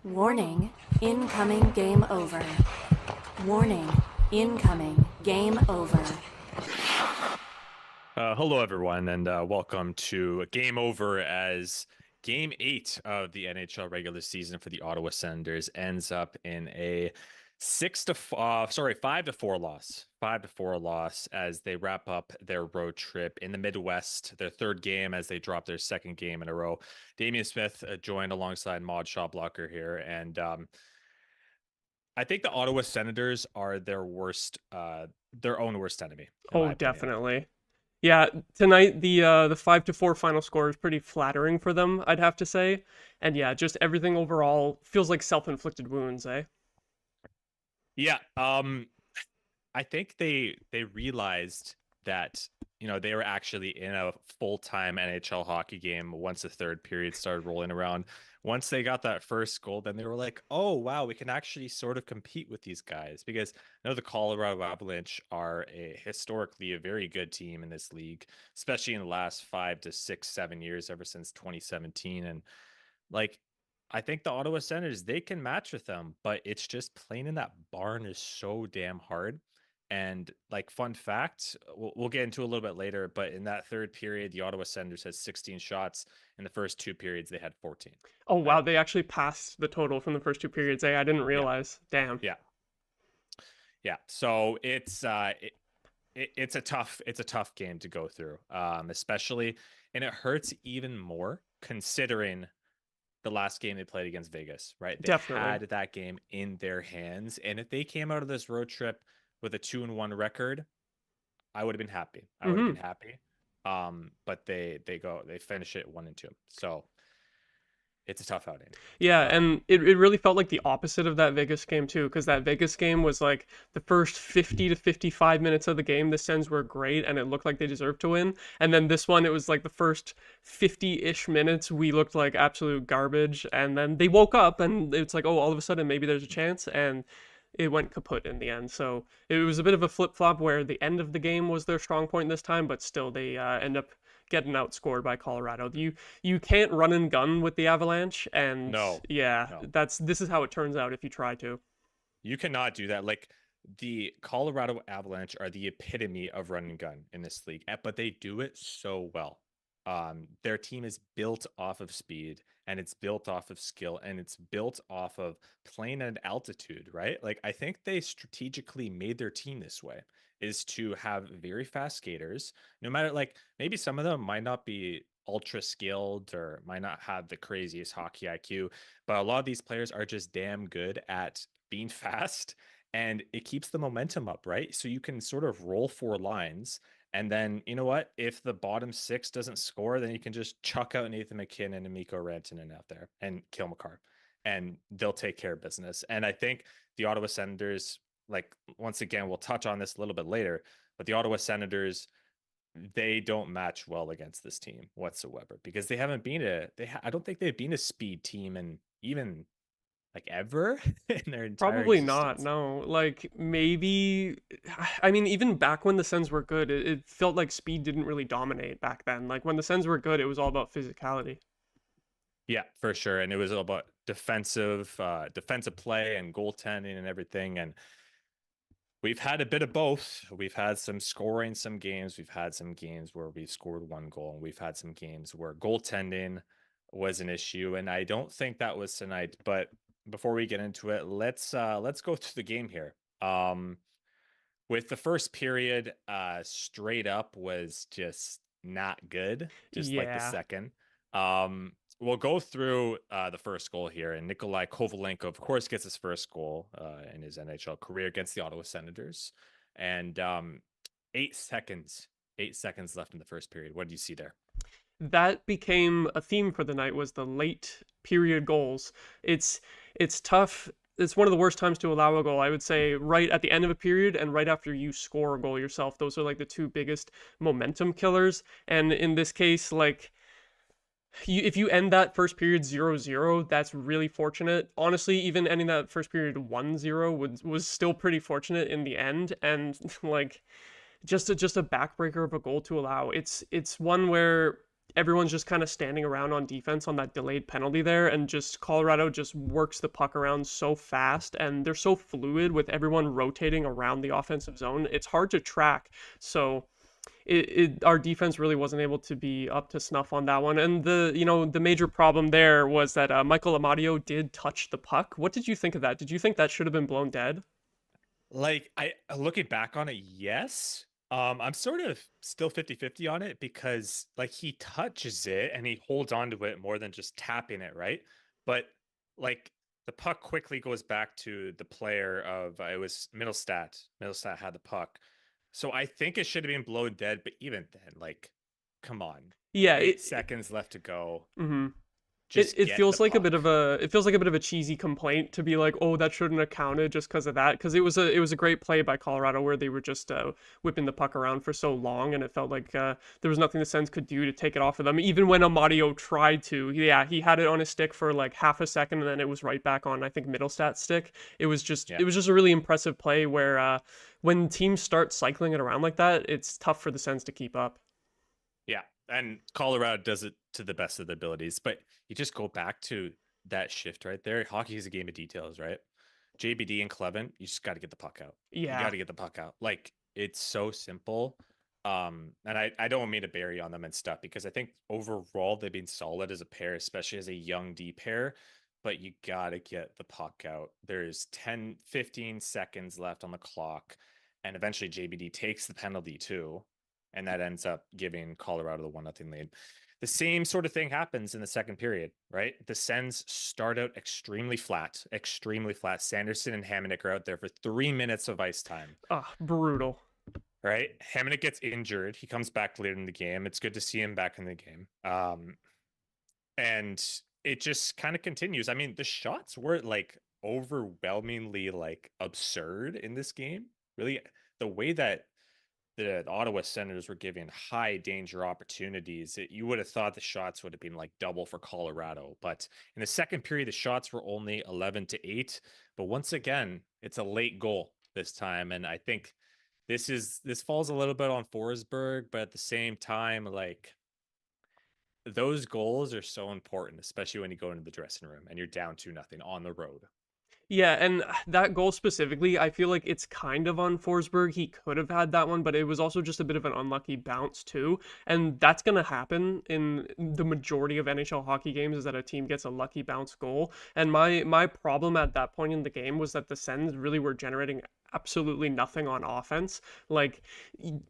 Warning, incoming game over. Warning, incoming game over. Hello, everyone, and welcome to Game Over as Game 8 of the NHL regular season for the Ottawa Senators ends up in a 5-4 loss. 5-4 loss as they wrap up their road trip in the Midwest, their third game as they drop their second game in a row. Damian Smith joined alongside Maude Schoblocher here, and I think the Ottawa Senators are their own worst enemy, in Oh, my opinion. definitely. Yeah, tonight the 5-4 final score is pretty flattering for them, I'd have to say. And yeah, just everything overall feels like self-inflicted wounds, eh? Yeah, I think they realized that they were actually in a full-time NHL hockey game once the third period started rolling around. Once they got that first goal, then they were like, "Oh wow, we can actually sort of compete with these guys." Because the Colorado Avalanche are historically a very good team in this league, especially in the last 5 to 6, 7 years, ever since 2017. And like, I think the Ottawa Senators, they can match with them, but it's just playing in that barn is so damn hard. And like, fun fact, we'll get into a little bit later, but in that third period, the Ottawa Senators had 16 shots. In the first two periods, they had 14. Oh wow, Right? they actually passed the total from the first two periods, eh? I didn't Yeah. realize. Damn. Yeah. Yeah. So it's a tough game to go through, especially, and it hurts even more considering the last game they played against Vegas, right? They Definitely. had that game in their hands, and if they came out of this road trip with a 2-1 record, I would have been happy. I would have been happy. But they finish it 1-2. So it's a tough outing. Yeah, and it really felt like the opposite of that Vegas game too, because that Vegas game was like the first 50 to 55 minutes of the game, the Sens were great and it looked like they deserved to win. And then this one, it was like the first 50-ish minutes, we looked like absolute garbage. And then they woke up and it's like, oh, all of a sudden maybe there's a chance. And it went kaput in the end. So it was a bit of a flip-flop where the end of the game was their strong point this time, but still they end up getting outscored by Colorado. You can't run and gun with the Avalanche, and No, yeah, no. this is how it turns out if you try to. You cannot do that. Like, the Colorado Avalanche are the epitome of run and gun in this league, but they do it so well. Their team is built off of speed, and it's built off of skill, and it's built off of playing at altitude, right? Like, I think they strategically made their team this way, is to have very fast skaters, no matter, like, maybe some of them might not be ultra skilled or might not have the craziest hockey IQ, but a lot of these players are just damn good at being fast, and it keeps the momentum up, right? So you can sort of roll four lines, and then, you know what? If the bottom six doesn't score, then you can just chuck out Nathan McKinnon and Mikko Rantanen out there and kill McCarr, and they'll take care of business. And I think the Ottawa Senators, like, once again, we'll touch on this a little bit later, but the Ottawa Senators, they don't match well against this team whatsoever, because they haven't been I don't think they've been a speed team and even like ever in their entire Probably not, existence. no. Like, maybe, I mean, even back when the Sens were good, it felt like speed didn't really dominate back then. Like, when the Sens were good, it was all about physicality. Yeah, for sure. And it was all about defensive play and goaltending and everything. And we've had a bit of both. We've had some scoring, some games. We've had some games where we've scored one goal, and we've had some games where goaltending was an issue. And I don't think that was tonight. But before we get into it, let's go through the game here. With the first period, straight up was just not good, just like the Yeah. second. We'll go through the first goal here, and Nikolai Kovalenko, of course, gets his first goal in his NHL career against the Ottawa Senators. And 8 seconds left in the first period. What do you see there? That became a theme for the night, was the late period goals. It's tough. It's one of the worst times to allow a goal. I would say right at the end of a period and right after you score a goal yourself. Those are like the two biggest momentum killers. And in this case, like, if you end that first period 0-0, that's really fortunate. Honestly, even ending that first period 1-0 was still pretty fortunate in the end. And like, just a backbreaker of a goal to allow. It's one where everyone's just kind of standing around on defense on that delayed penalty there, and just Colorado just works the puck around so fast, and they're so fluid with everyone rotating around the offensive zone. It's hard to track. So our defense really wasn't able to be up to snuff on that one. And the major problem there was that Michael Amadio did touch the puck. What did you think of that? Did you think that should have been blown dead? Like, I looking back on it, yes. I'm sort of still 50-50 on it because like he touches it and he holds on to it more than just tapping it, right? But like the puck quickly goes back to the player of it was Middlestat. Middlestat had the puck. So I think it should have been blown dead, but even then, like, come on. Yeah, 8 seconds left to go. mhm. It Just it get the feels like a bit puck. of a it feels like a bit of a cheesy complaint to be like, oh, that shouldn't have counted just because of that. Because it was a great play by Colorado where they were just whipping the puck around for so long, and it felt like there was nothing the Sens could do to take it off of them. Even when Amadio tried to, yeah, he had it on his stick for like half a second, and then it was right back on, I think, Middlestat's stick. Yeah. It was just a really impressive play where when teams start cycling it around like that, it's tough for the Sens to keep up. Yeah, and Colorado does it to the best of their abilities, but you just go back to that shift right there. Hockey is a game of details, right? JBD and Clevin, you just got to get the puck out. You got Yeah. to get the puck out. Like it's so simple. And I don't mean to bury on them and stuff because I think overall they've been solid as a pair, especially as a young D pair. But you got to get the puck out. There's 10, 15 seconds left on the clock, and eventually JBD takes the penalty too, and that ends up giving Colorado the 1-0 lead. The same sort of thing happens in the second period, right? The Sens start out extremely flat, extremely flat. Sanderson and Hamonic are out there for 3 minutes of ice time, Ah, brutal. right? Hamonic gets injured. He comes back later in the game. It's good to see him back in the game. And it just kind of continues. I mean, the shots were like overwhelmingly like absurd in this game. Really, the way that the Ottawa Senators were given high danger opportunities, you would have thought the shots would have been like double for Colorado. But in the second period, the shots were only 11-8. But once again, it's a late goal this time. And I think this falls a little bit on Forsberg, but at the same time, like those goals are so important, especially when you go into the dressing room and you're down 2-0 on the road. Yeah, and that goal specifically, I feel like it's kind of on Forsberg. He could have had that one, but it was also just a bit of an unlucky bounce too. And that's going to happen in the majority of NHL hockey games, is that a team gets a lucky bounce goal. And my problem at that point in the game was that the Sens really were generating absolutely nothing on offense. Like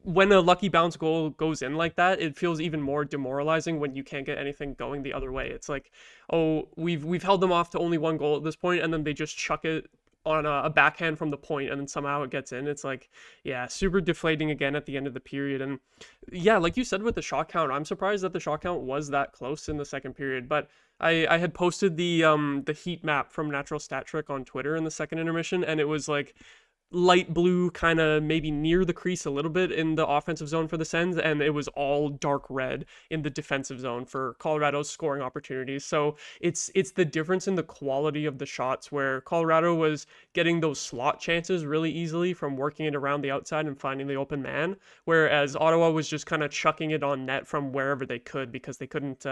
when a lucky bounce goal goes in like that, it feels even more demoralizing when you can't get anything going the other way. It's like, oh, we've held them off to only one goal at this point, and then they just chuck it on a backhand from the point, and then somehow it gets in. It's like, yeah, super deflating again at the end of the period. And yeah, like you said with the shot count, I'm surprised that the shot count was that close in the second period. But I had posted the heat map from Natural Stat Trick on Twitter in the second intermission, and it was like light blue, kind of maybe near the crease a little bit in the offensive zone for the Sens, and it was all dark red in the defensive zone for Colorado's scoring opportunities. So it's the difference in the quality of the shots, where Colorado was getting those slot chances really easily from working it around the outside and finding the open man, whereas Ottawa was just kind of chucking it on net from wherever they could because they couldn't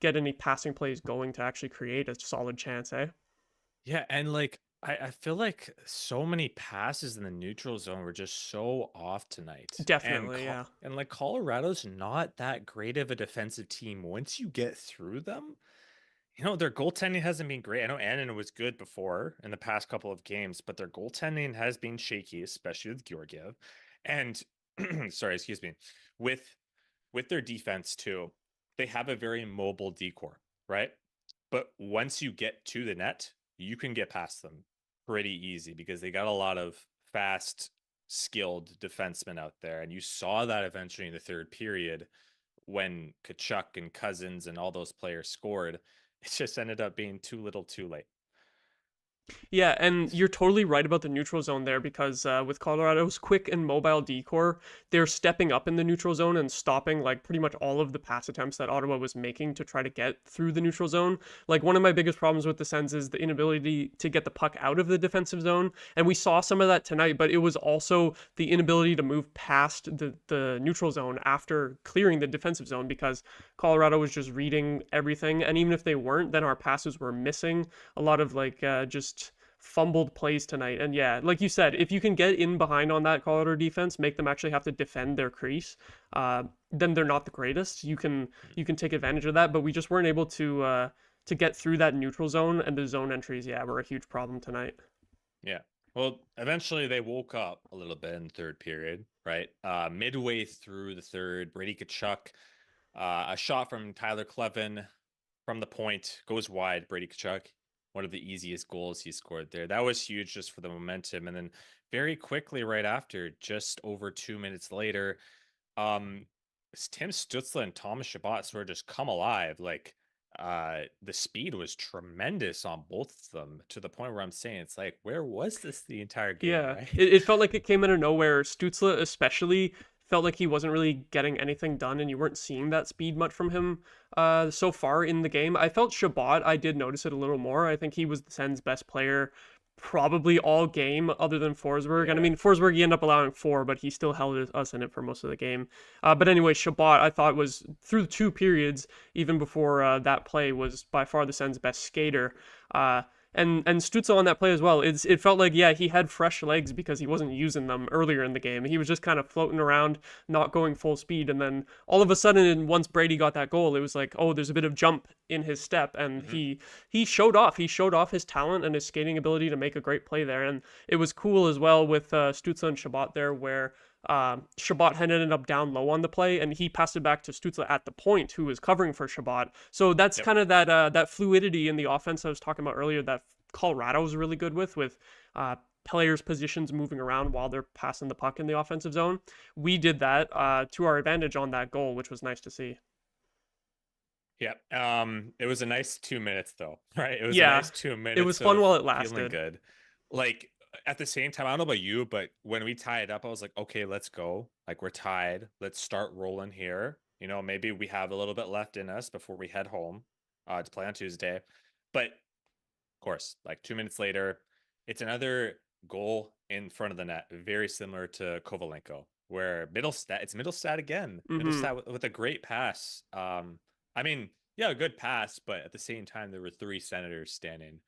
get any passing plays going to actually create a solid chance, eh? Yeah, and like I feel like so many passes in the neutral zone were just so off tonight. Definitely, yeah. And like Colorado's not that great of a defensive team. Once you get through them, their goaltending hasn't been great. I know Annan was good before in the past couple of games, but their goaltending has been shaky, especially with Georgiev. And sorry, excuse me, with their defense too, they have a very mobile decor, right? But once you get to the net, you can get past them pretty easy because they got a lot of fast, skilled defensemen out there. And you saw that eventually in the third period when Kachuk and Cousins and all those players scored. It just ended up being too little too late. Yeah, and you're totally right about the neutral zone there because with Colorado's quick and mobile decor, they're stepping up in the neutral zone and stopping like pretty much all of the pass attempts that Ottawa was making to try to get through the neutral zone. Like one of my biggest problems with the Sens is the inability to get the puck out of the defensive zone, and we saw some of that tonight, but it was also the inability to move past the neutral zone after clearing the defensive zone because Colorado was just reading everything, and even if they weren't, then our passes were missing a lot of like just fumbled plays tonight. And yeah, like you said, if you can get in behind on that Colorado defense, make them actually have to defend their crease, then they're not the greatest. You can take advantage of that, but we just weren't able to get through that neutral zone, and the zone entries, yeah, were a huge problem tonight. Yeah. Well, eventually they woke up a little bit in the third period, right? Midway through the third, Brady Tkachuk, a shot from Tyler Clevin from the point goes wide. Brady Tkachuk, one of the easiest goals he scored there. That was huge just for the momentum. And then very quickly right after, just over 2 minutes later, um, Tim Stützle and Thomas Chabot sort of just come alive. Like the speed was tremendous on both of them to the point where I'm saying it's like, where was this the entire game, Yeah, right? it felt like it came out of nowhere. Stützle especially felt like he wasn't really getting anything done, and you weren't seeing that speed much from him so far in the game. I felt Chabot, I did notice it a little more. I think he was the Sens' best player probably all game other than Forsberg. And I Yeah. mean, Forsberg, he ended up allowing 4, but he still held us in it for most of the game. But anyway, Chabot, I thought was, through the 2 periods, even before that play, was by far the Sens' best skater. And Stützle on that play as well. It felt like, yeah, he had fresh legs because he wasn't using them earlier in the game. He was just kind of floating around, not going full speed. And then all of a sudden, once Brady got that goal, it was like, oh, there's a bit of jump in his step, and Mhm. he showed off. He showed off his talent and his skating ability to make a great play there. And it was cool as well with Stützle and Chabot there, where Chabot had ended up down low on the play, and he passed it back to Stützle at the point, who was covering for Chabot. So that's Yep. kind of that fluidity in the offense I was talking about earlier that Colorado is really good with players' positions moving around while they're passing the puck in the offensive zone. We did that to our advantage on that goal, which was nice to see. Yeah. It was a nice 2 minutes though, right? It was a Yeah, nice two it was minutes fun of while it feeling lasted. good. Like at the same time, I don't know about you, but when we tied up, I was like, okay, let's go. Like we're tied. Let's start rolling here. You know, maybe we have a little bit left in us before we head home to play on Tuesday. But of course, like 2 minutes later, it's another goal in front of the net, very similar to Kovalenko, where it's Middlestat again. Hmm. Middlestat with a great pass. I mean, yeah, a good pass, but at the same time, there were three Senators standing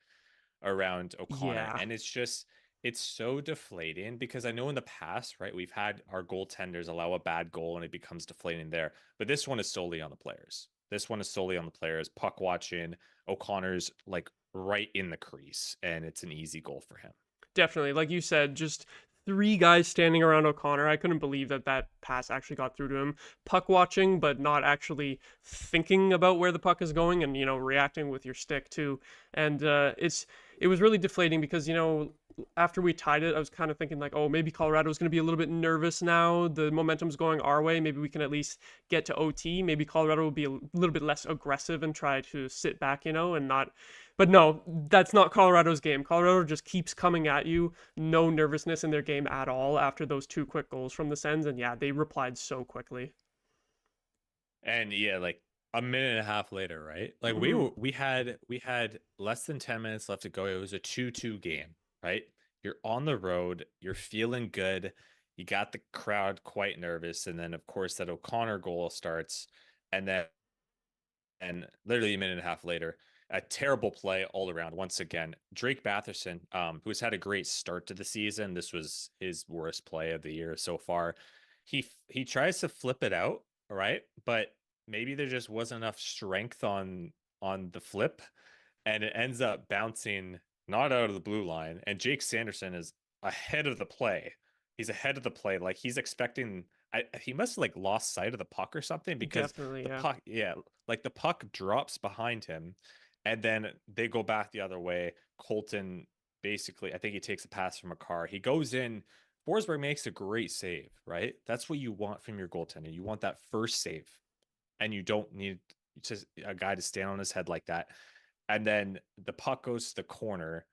around O'Connor, Yeah, and it's so deflating because I know in the past, right, we've had our goaltenders allow a bad goal and it becomes deflating there, but this one is solely on the players. This one is solely on the players. Puck watching, O'Connor's like right in the crease, and it's an easy goal for him. definitely. Like you said, just 3 guys standing around O'Connor. I couldn't believe that that pass actually got through to him. Puck watching, but not actually thinking about where the puck is going, and reacting with your stick too. And it was really deflating because after we tied it, I was kind of thinking like, oh, maybe Colorado's going to be a little bit nervous now. The momentum's going our way. Maybe we can at least get to OT. Maybe Colorado will be a little bit less aggressive and try to sit back, and not. But no, that's not Colorado's game. Colorado just keeps coming at you. No nervousness in their game at all after those 2 quick goals from the Sens. And yeah, they replied so quickly. And yeah, like a minute and a half later, right? Like Hmm. we had less than 10 minutes left to go. It was a 2-2 game, right? You're on the road, you're feeling good. You got the crowd quite nervous, and then of course that O'Connor goal starts, and then and literally a minute and a half later, a terrible play all around. Once again, Drake Batherson, who's had a great start to the season, this was his worst play of the year so far. He tries to flip it out, right? But maybe there just wasn't enough strength on the flip, and it ends up bouncing not out of the blue line. And Jake Sanderson is ahead of the play. He's ahead of the play, like he's expecting. He must have like lost sight of the puck or something because Definitely, the yeah. puck, yeah, like the puck drops behind him, and then they go back the other way. Colton basically, I think he takes a pass from a car. He goes in. Forsberg makes a great save, right? That's what you want from your goaltender. You want that first save, and you don't need just a guy to stand on his head like that. And then the puck goes to the corner,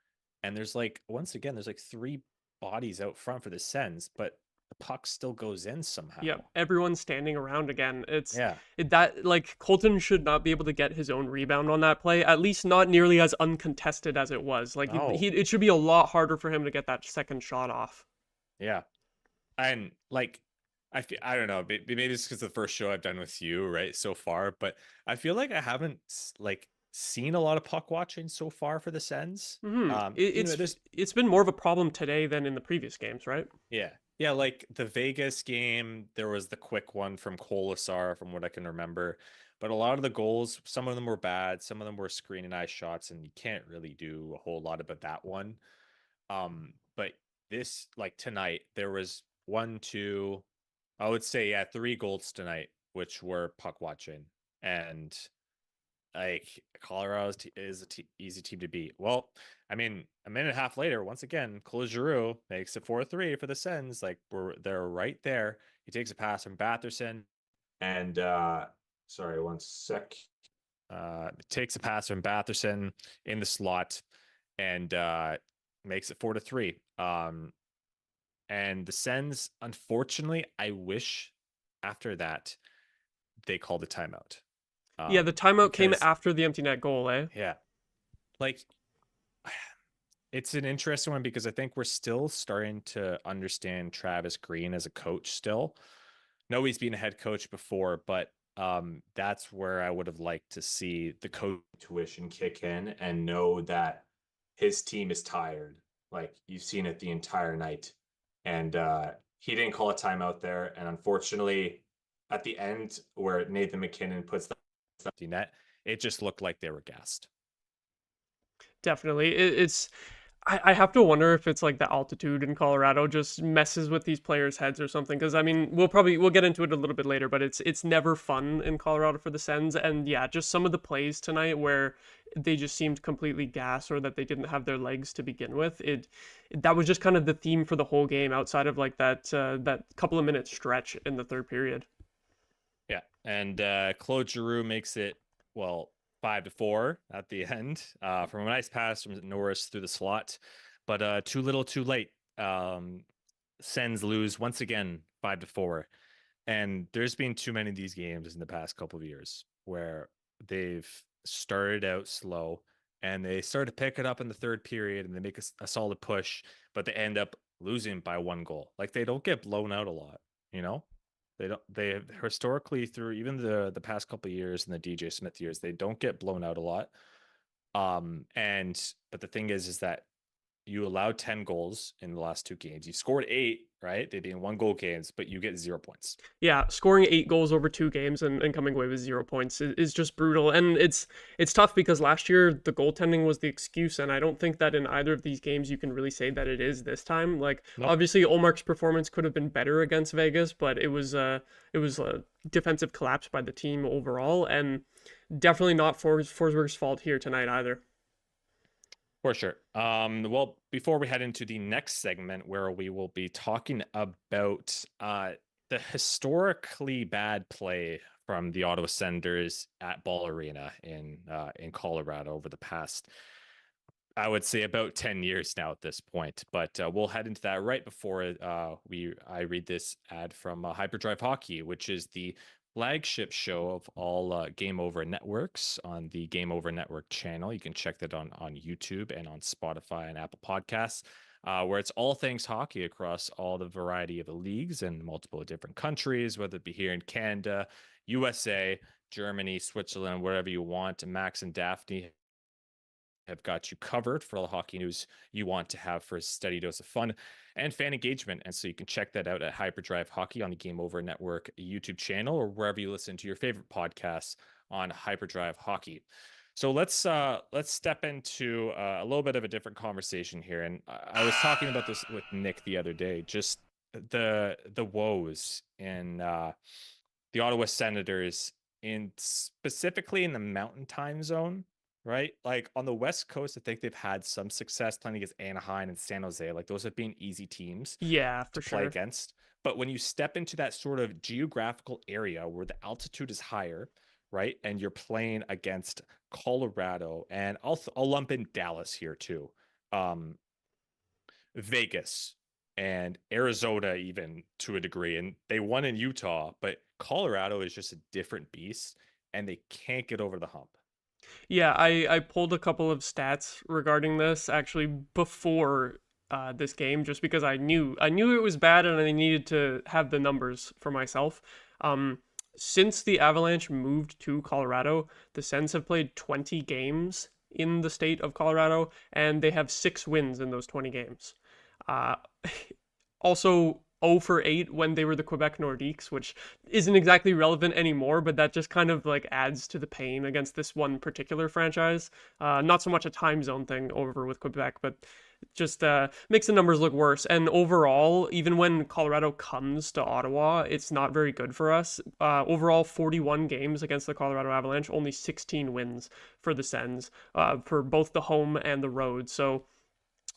And there's like, once again, there's like 3 bodies out front for the Sens, but the puck still goes in somehow. Yep, everyone's standing around again. Yeah. That like Colton should not be able to get his own rebound on that play, at least not nearly as uncontested as it was. Like Oh, it should be a lot harder for him to get that second shot off. yeah. And like, I don't know, maybe it's because the first show I've done with you, right, so far, but I feel like I haven't like seen a lot of puck watching so far for the Sens. It's been more of a problem today than in the previous games, right? Yeah. Yeah, like the Vegas game, there was the quick one from Colasar, from what I can remember. But a lot of the goals, some of them were bad, some of them were screen and eye shots, and you can't really do a whole lot about that one. But this, like tonight, there was one, two, I would say, yeah, 3 goals tonight, which were puck watching. And like Colorado is an easy team to beat. Well, I mean, a minute and a half later, once again, Claude Giroux makes it 4-3 for the Sens. Like they're right there. He takes a pass from Batherson, and sorry, one sec. Takes a pass from Batherson in the slot, and makes it 4-3. And the Sens, unfortunately, I wish after that they called a timeout. Yeah, the timeout came Because after the empty net goal, eh? yeah, like it's an interesting one because I think we're still starting to understand Travis Green as a coach still. No, he's been a head coach before, but that's where I would have liked to see the coach tuition kick in and know that his team is tired. Like you've seen it the entire night. And he didn't call a timeout there. And unfortunately, at the end where Nathan McKinnon puts the empty net, it just looked like they were gassed. Definitely. I have to wonder if it's like the altitude in Colorado just messes with these players' heads or something. Because I mean, we'll get into it a little bit later, but it's never fun in Colorado for the Sens. And yeah, just some of the plays tonight where they just seemed completely gassed or that they didn't have their legs to begin with. That was just kind of the theme for the whole game, outside of like that couple of minute stretch in the third period. Yeah, and Claude Giroux makes it, well, 5-4 at the end from a nice pass from Norris through the slot, but too little, too late. Sens lose once again 5-4, and there's been too many of these games in the past couple of years where they've started out slow and they start to pick it up in the third period and they make a solid push, but they end up losing by 1 goal. Like they don't get blown out a lot, you know? They don't. They have historically, through even the past couple of years and the DJ Smith years, they don't get blown out a lot. And but the thing is that you allowed 10 goals in the last 2 games. You scored 8, right? They'd be in 1-goal games, but you get 0 points. Yeah, scoring 8 goals over 2 games and coming away with 0 points is just brutal. And it's tough because last year the goaltending was the excuse, and I don't think that in either of these games you can really say that it is this time. Like Nope. obviously Olmark's performance could have been better against Vegas, but it was a defensive collapse by the team overall, and definitely not Forsberg's fault here tonight either. For sure. Well, before we head into the next segment where we will be talking about the historically bad play from the Ottawa Senators at Ball Arena in Colorado over the past, I would say, about 10 years now at this point. But we'll head into that right before I read this ad from Hyperdrive Hockey, which is the flagship show of all Game Over networks on the Game Over Network channel. You can check that on YouTube and on Spotify and Apple Podcasts, where it's all things hockey across all the variety of the leagues in multiple different countries, whether it be here in Canada, USA, Germany, Switzerland, wherever you want. Max and Daphne have got you covered for all the hockey news you want to have for a steady dose of fun and fan engagement. And so you can check that out at Hyperdrive Hockey on the Game Over Network YouTube channel or wherever you listen to your favorite podcasts on Hyperdrive Hockey. So let's step into a little bit of a different conversation here. And I was talking about this with Nick the other day, just the woes in the Ottawa Senators, in specifically in the Mountain Time Zone. Right? Like on the West Coast, I think they've had some success playing against Anaheim and San Jose. Like those have been easy teams Yeah, to for play sure. against. But when you step into that sort of geographical area where the altitude is higher, right? And you're playing against Colorado, and I'll lump in Dallas here too. um, Vegas and Arizona, even to a degree, and they won in Utah, but Colorado is just a different beast, and they can't get over the hump. Yeah, I pulled a couple of stats regarding this actually before this game, just because I knew it was bad and I needed to have the numbers for myself. Um, since the Avalanche moved to Colorado, the Sens have played 20 games in the state of Colorado, and they have 6 wins in those 20 games. Uh, Also 0 for 8 when they were the Quebec Nordiques, which isn't exactly relevant anymore, but that just kind of like adds to the pain against this one particular franchise. Not so much a time zone thing over with Quebec, but just makes the numbers look worse. And overall, even when Colorado comes to Ottawa, it's not very good for us. Overall, 41 games against the Colorado Avalanche, only 16 wins for the Sens, for both the home and the road. So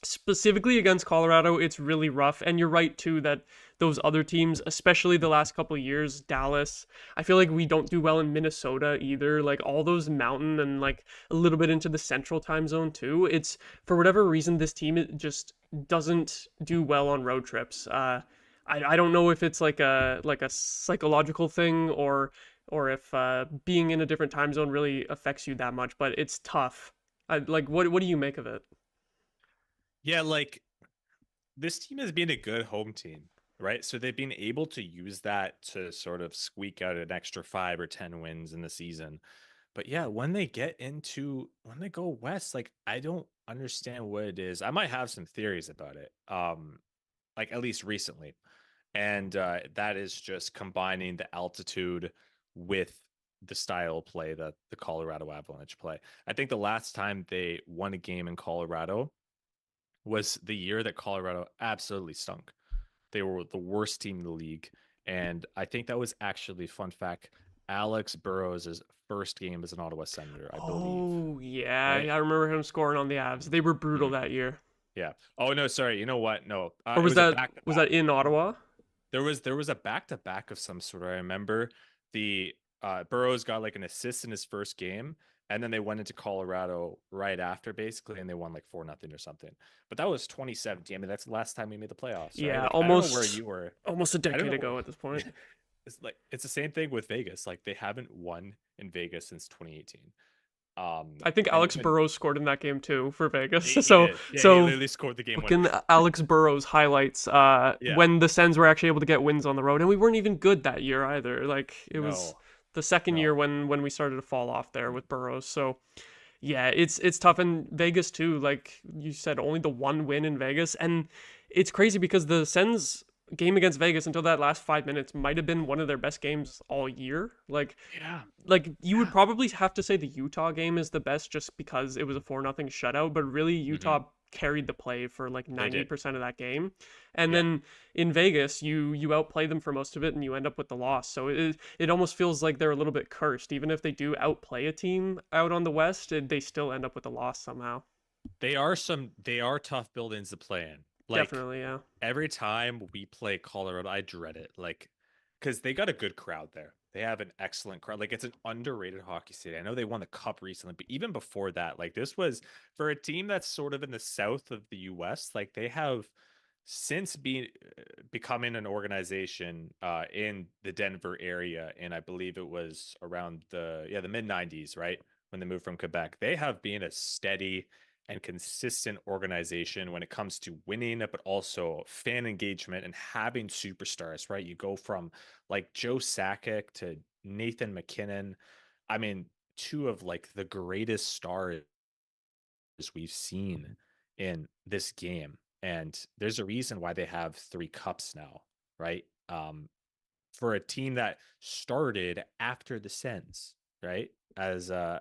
specifically against Colorado, it's really rough. And you're right too that those other teams, especially the last couple of years, Dallas, I feel like we don't do well in Minnesota either. Like all those mountain and like a little bit into the central time zone too. It's for whatever reason this team just doesn't do well on road trips. I don't know if it's like a psychological thing or if being in a different time zone really affects you that much, but it's tough. Like what do you make of it? Yeah, like this team has been a good home team, right? So they've been able to use that to sort of squeak out an extra 5 or 10 wins in the season. But yeah, when they go west, like I don't understand what it is. I might have some theories about it. Like at least recently. And that is just combining the altitude with the style of play that the Colorado Avalanche play. I think the last time they won a game in Colorado was the year that Colorado absolutely stunk. They were the worst team in the league. And I think that was actually, fun fact, Alex Burrows' first game as an Ottawa Senator, I believe. Oh, yeah. Right? I remember him scoring on the Avs. They were brutal Mhm. that year. Yeah. Oh no, sorry. You know what? No, Or it was was a that back to was back. that in Ottawa? There was a back to back of some sort. I remember the Burrows got like an assist in his first game, and then they went into Colorado right after, basically, and they won like 4-0 or something. But that was 2017. I mean, that's the last time we made the playoffs, right? Yeah, Like I don't know where you were. almost a I don't decade know. ago at this point. It's like it's the same thing with Vegas. Like they haven't won in Vegas since 2018. I think And Alex even Burrows scored in that game too for Vegas. he So did. Yeah, he so literally scored the game fucking winner. Alex Burrows highlights Yeah. when the Sens were actually able to get wins on the road, and we weren't even good that year either. Like it was No. the second No. year when we started to fall off there with Burrows. So yeah, it's tough in Vegas too. Like you said, only the one win in Vegas, and it's crazy because the Sens game against Vegas until that last 5 minutes might have been one of their best games all year. Yeah. Like you would Yeah. probably have to say the Utah game is the best just because it was a 4-0 shutout, but really Mhm. Utah carried the play for like They did. 90% of that game. And Yeah. then in Vegas, you outplay them for most of it and you end up with the loss. So it almost feels like they're a little bit cursed. Even if they do outplay a team out on the West, they still end up with a loss somehow. They are tough buildings to play in. Like Definitely, yeah. every time we play Colorado, I dread it. Like because they got a good crowd there. They have an excellent crowd. Like it's an underrated hockey city. I know they won the cup recently, but even before that, like this was for a team that's sort of in the south of the US, like they have since been becoming an organization in the Denver area, and I believe it was around the mid 90s, right? When they moved from Quebec. They have been a steady and consistent organization when it comes to winning, but also fan engagement and having superstars, right? You go from like Joe Sakic to Nathan McKinnon. I mean, two of like the greatest stars we've seen in this game. And there's a reason why they have 3 cups now, right? For a team that started after the Sens, right? As an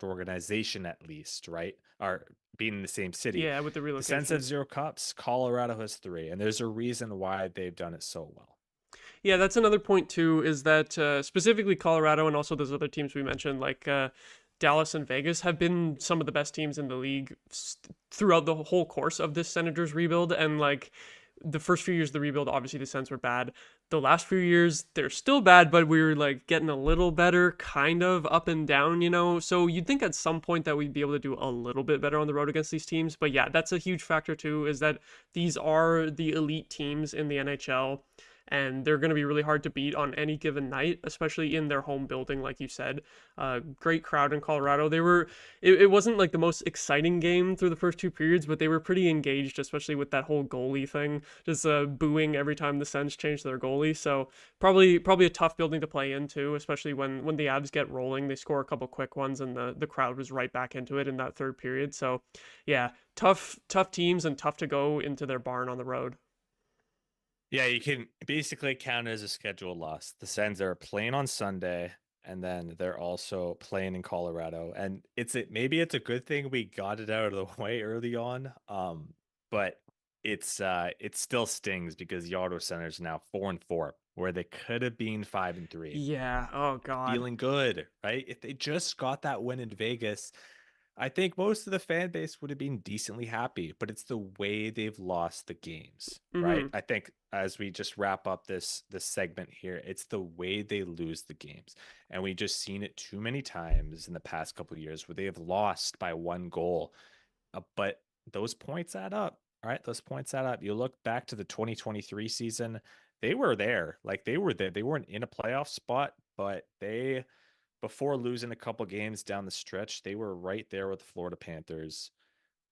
organization at least, right? Or being in the same city. Yeah, with the The Sens have relocation. 0 cups. Colorado has 3, and there's a reason why they've done it so well. Yeah, that's another point too, is that specifically Colorado and also those other teams we mentioned, like Dallas and Vegas, have been some of the best teams in the league throughout the whole course of this Senators rebuild. And like the first few years of the rebuild, obviously the Sens were bad. The last few years, they're still bad, but we were like getting a little better, kind of up and down, you know? So you'd think at some point that we'd be able to do a little bit better on the road against these teams. But yeah, that's a huge factor too, is that these are the elite teams in the NHL, and they're going to be really hard to beat on any given night, especially in their home building, like you said. Great crowd in Colorado. It wasn't like the most exciting game through the first two periods, but they were pretty engaged, especially with that whole goalie thing, just booing every time the Sens changed their goalie. So probably a tough building to play into, especially when the Avs get rolling. They score a couple quick ones, and the crowd was right back into it in that third period. So yeah, tough teams, and tough to go into their barn on the road. Yeah, you can basically count it as a scheduled loss. The Sens are playing on Sunday, and then they're also playing in Colorado. And maybe it's a good thing we got it out of the way early on. But it still stings because the Auto Center is now 4-4, where they could have been 5-3. Yeah. Oh God. Feeling good, right? If they just got that win in Vegas, I think most of the fan base would have been decently happy, but it's the way they've lost the games, right? Mm-hmm. I think as we just wrap up this segment here, it's the way they lose the games. And we just seen it too many times in the past couple of years where they have lost by one goal. But those points add up, right? Those points add up. You look back to the 2023 season, they were there. Like they were there. They weren't in a playoff spot, but before losing a couple games down the stretch, they were right there with the Florida Panthers,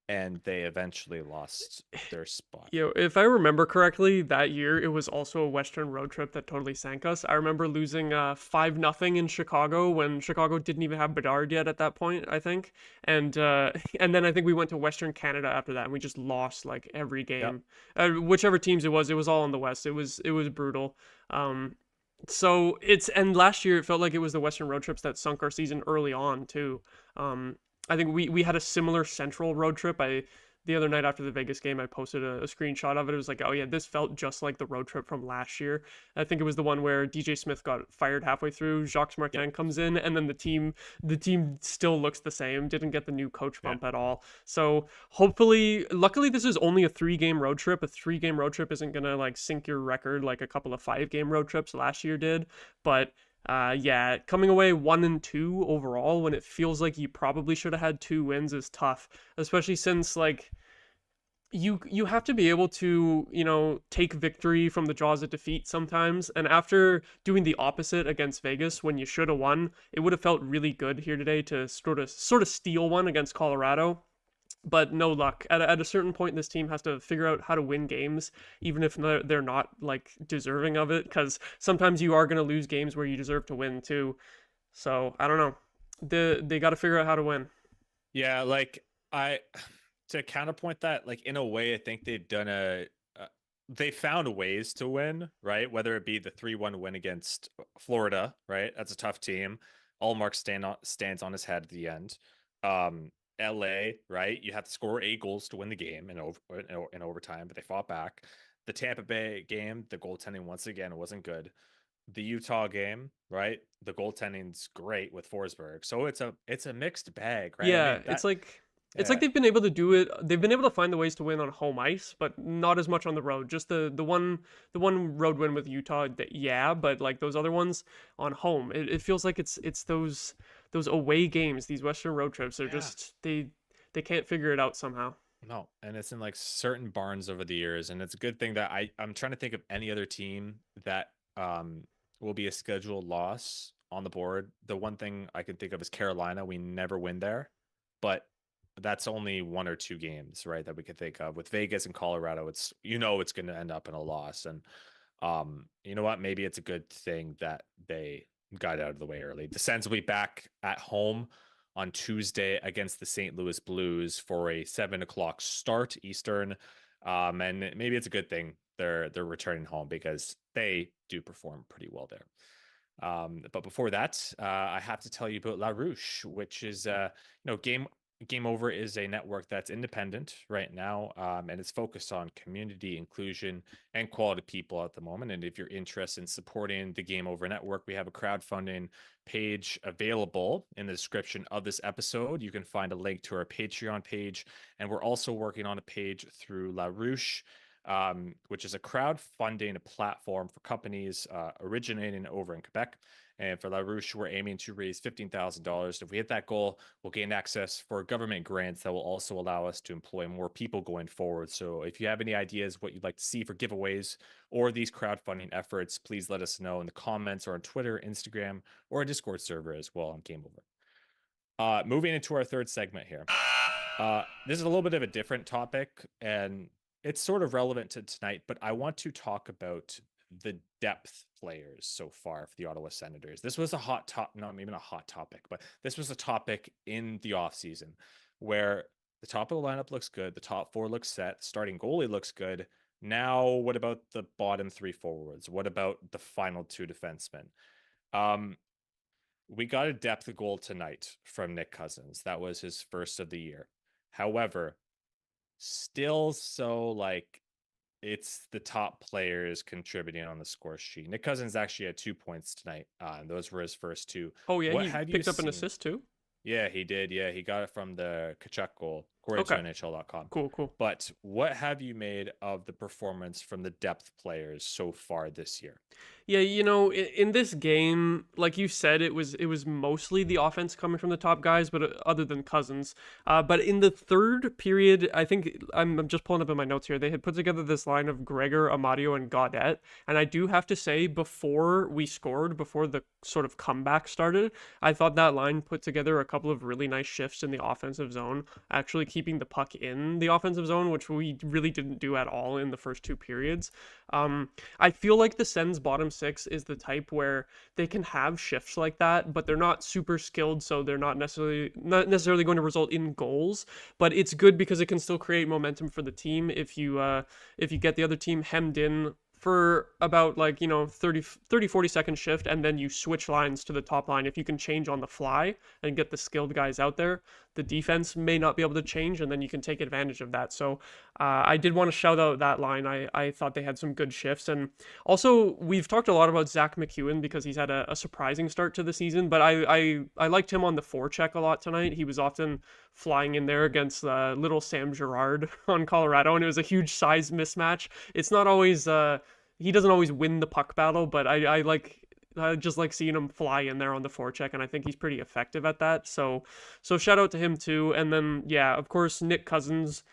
and they eventually lost their spot. If I remember correctly, that year it was also a Western road trip that totally sank us. I remember losing 5-0 in Chicago when Chicago didn't even have Bedard yet at that point, I think. And and then I think we went to Western Canada after that, and we just lost like every Yep. game. Whichever teams it was all in the West. It was brutal. So and last year it felt like it was the Western road trips that sunk our season early on too. Um, I think we had a similar Central road trip. The other night after the Vegas game, I posted a screenshot of it. It was like, oh yeah, this felt just like the road trip from last year. I think it was the one where DJ Smith got fired halfway through, Jacques Martin Yep. comes in, and then the team still looks the same. Didn't get the new coach Yeah. bump at all. So luckily, this is only a 3-game road trip. A 3-game road trip isn't gonna like sink your record like a couple of 5-game road trips last year did. But yeah, coming away 1-2 overall when it feels like you probably should have had 2 wins is tough, especially since like you have to be able to, take victory from the jaws of defeat sometimes. And after doing the opposite against Vegas when you should have won, it would have felt really good here today to sort of steal one against Colorado. But no luck. At a certain point, this team has to figure out how to win games, even if they're not like deserving of it. Because sometimes you are going to lose games where you deserve to win too. So I don't know. They got to figure out how to win. Yeah, like I to counterpoint that, like in a way, I think they found ways to win, right? Whether it be the 3-1 win against Florida, right? That's a tough team. Allmark stands on his head at the end. LA, right? You have to score 8 goals to win the game in overtime, but they fought back. The Tampa Bay game, the goaltending once again wasn't good. The Utah game, right? The goaltending's great with Forsberg. So it's a mixed bag, right? I Yeah, mean it's like yeah, they've been able to do it. They've been able to find the ways to win on home ice, but not as much on the road. Just the one road win with Utah, yeah, but like those other ones on home, it feels like it's those away games, these Western road trips. They're yeah. just they can't figure it out somehow. No, and it's in like certain barns over the years, and it's a good thing that I'm trying to think of any other team that will be a scheduled loss on the board. The one thing I can think of is Carolina. We never win there, but that's only 1 or 2 games, right? That we can think of. With Vegas and Colorado, it's going to end up in a loss, and you know what? Maybe it's a good thing that they got out of the way early. The Sens will be back at home on Tuesday against the St. Louis Blues for a 7 o'clock start Eastern. And maybe it's a good thing they're returning home because they do perform pretty well there. But before that, I have to tell you about La Ruche, which is Game Over is a network that's independent right now, and it's focused on community inclusion and quality people at the moment. And if you're interested in supporting the Game Over network, we have a crowdfunding page available in the description of this episode. You can find a link to our Patreon page, and we're also working on a page through La Ruche. which is a crowdfunding platform for companies originating over in Quebec. And for LaRouche, we're aiming to raise $15,000. If we hit that goal, we'll gain access for government grants that will also allow us to employ more people going forward. So if you have any ideas what you'd like to see for giveaways or these crowdfunding efforts, please let us know in the comments or on Twitter, Instagram, or a Discord server as well on Game Over. Moving into our third segment here. This is a little bit of a different topic, and it's sort of relevant to tonight, but I want to talk about the depth players so far for the Ottawa Senators. This was a hot topic, not maybe not a hot topic, but this was a topic in the offseason where the top of the lineup looks good, the top four looks set, starting goalie looks good. Now, what about the bottom three forwards? What about the final two defensemen? We got a depth goal tonight from Nick Cousins. That was his first of the year. However, still so like it's the top players contributing on the score sheet. Nick Cousins actually had 2 points tonight. Those were his first two. Oh yeah, What he have you picked up an seen? assist too. Yeah, he did. Yeah, he got it from the Kachuk goal, according to Okay, NHL.com. cool. But what have you made of the performance from the depth players so far this year? Yeah, in this game, like you said, it was mostly the offense coming from the top guys, but other than Cousins. But in the third period, I think I'm just pulling up in my notes here. They had put together this line of Gregor, Amadio, and Gaudette, and I do have to say, before we scored, before the sort of comeback started, I thought that line put together a couple of really nice shifts in the offensive zone, actually keeping the puck in the offensive zone, which we really didn't do at all in the first two periods. I feel like the Sens bottom six is the type where they can have shifts like that, but they're not super skilled, so they're not necessarily going to result in goals. But it's good because it can still create momentum for the team if you get the other team hemmed in for about 30 40 second shift, and then you switch lines to the top line. If you can change on the fly and get the skilled guys out there, the defense may not be able to change, and then you can take advantage of that. So I did want to shout out that line. I thought they had some good shifts. And also, we've talked a lot about Zach McEwen because he's had a surprising start to the season, but I liked him on the forecheck a lot tonight. He was often flying in there against little Sam Girard on Colorado, and it was a huge size mismatch. It's not always he doesn't always win the puck battle, but I just like seeing him fly in there on the forecheck, and I think he's pretty effective at that. So shout out to him too. And then yeah, of course, Nick Cousins.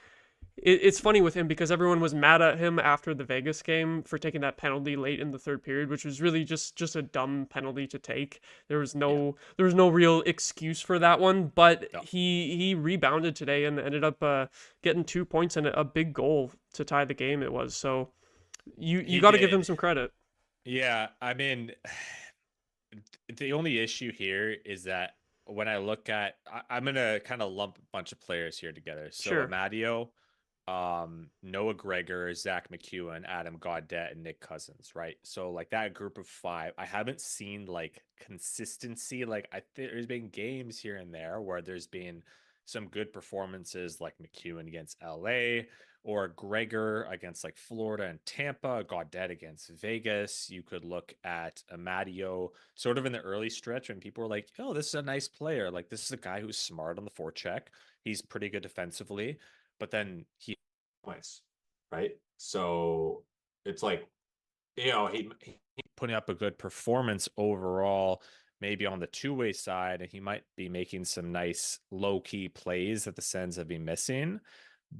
It's funny with him because everyone was mad at him after the Vegas game for taking that penalty late in the third period, which was really just a dumb penalty to take. There was no real excuse for that one, but No. he rebounded today and ended up getting 2 points and a big goal to tie the game. It was so you got to give him some credit. Yeah, I mean, the only issue here is that when I look at, I'm gonna kind of lump a bunch of players here together. So Sure. Amadio, Noah Gregor, Zach McEwen, Adam Gaudette, and Nick Cousins, right? So like that group of five, I haven't seen like consistency. Like there's been games here and there where there's been some good performances, like McEwen against LA, or Gregor against like Florida and Tampa, Gaudette against Vegas. You could look at Amadio sort of in the early stretch when people were like, oh, this is a nice player. Like, this is a guy who's smart on the forecheck. He's pretty good defensively, but then he points, right? So it's like, he putting up a good performance overall, maybe on the two-way side, and he might be making some nice low-key plays that the Sens have been missing.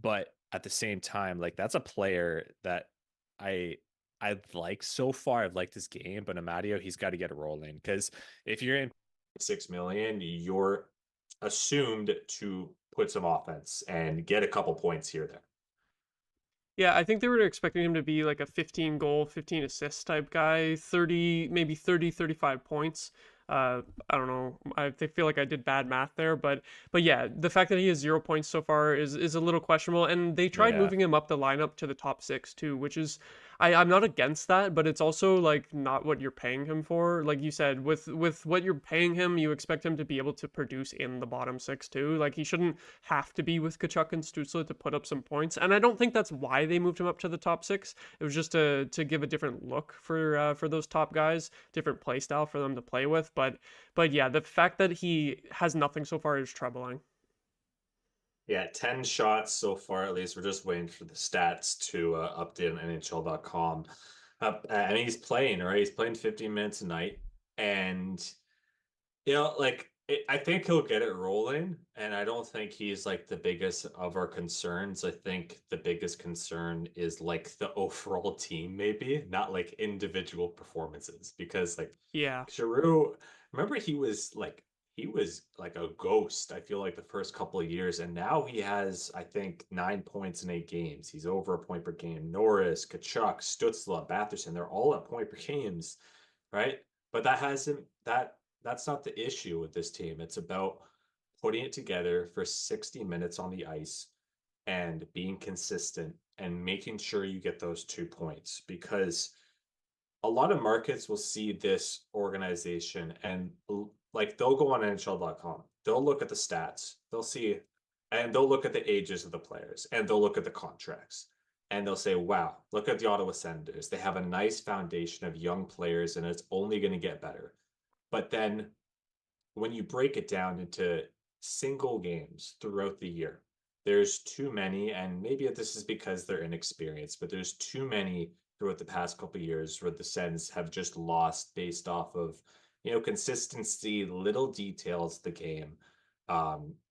But at the same time, like that's a player that I like so far. I've liked his game, but Amadio, he's got to get it rolling, because if you're in 6 million, you're assumed to put some offense and get a couple points here or there. Yeah, I think they were expecting him to be like a 15 goal, 15 assist type guy, 35 points. I don't know. They feel like I did bad math there, but yeah, the fact that he has 0 points so far is a little questionable. And they tried moving him up the lineup to the top six too, which is I'm not against that, but it's also like not what you're paying him for. Like you said, with what you're paying him, you expect him to be able to produce in the bottom six too. Like he shouldn't have to be with Kachuk and Stützle to put up some points. And I don't think that's why they moved him up to the top six. It was just to give a different look for those top guys, different play style for them to play with. But yeah, the fact that he has nothing so far is troubling. Yeah, 10 shots so far at least. We're just waiting for the stats to update on NHL.com. And he's playing, right? He's playing 15 minutes a night. And, I think he'll get it rolling. And I don't think he's like the biggest of our concerns. I think the biggest concern is like the overall team, maybe, not like individual performances. Because like Yeah. Giroux, remember he was like a ghost, I feel like, the first couple of years, and now he has, I think, 9 points in 8 games. He's over a point per game. Norris, Kachuk, Stutzla, Batherson, they're all at point per games, right? But that hasn't that's not the issue with this team. It's about putting it together for 60 minutes on the ice and being consistent and making sure you get those 2 points, because a lot of markets will see this organization and like they'll go on NHL.com. They'll look at the stats. They'll see, and they'll look at the ages of the players, and they'll look at the contracts, and they'll say, "Wow, look at the Ottawa Senators. They have a nice foundation of young players, and it's only going to get better." But then when you break it down into single games throughout the year, there's too many, and maybe this is because they're inexperienced, but there's too many throughout the past couple of years where the Sens have just lost based off of, consistency, little details of the game,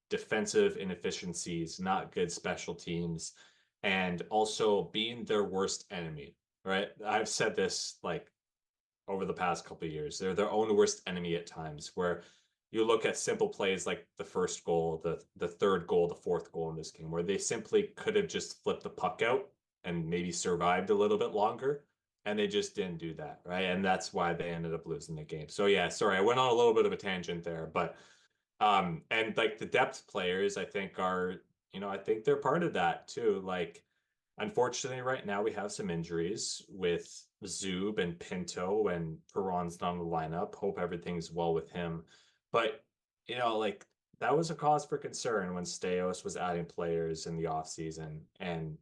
defensive inefficiencies, not good special teams, and also being their worst enemy, right? I've said this like over the past couple of years. They're their own worst enemy at times, where you look at simple plays like the first goal, the third goal, the fourth goal in this game, where they simply could have just flipped the puck out and maybe survived a little bit longer. And they just didn't do that, right? And that's why they ended up losing the game. So yeah, sorry, I went on a little bit of a tangent there, but and like the depth players, I think are, I think they're part of that too. Like, unfortunately, right now we have some injuries with Zub and Pinto, and Perron's not in the lineup. Hope everything's well with him. But, like that was a cause for concern when Steos was adding players in the offseason. And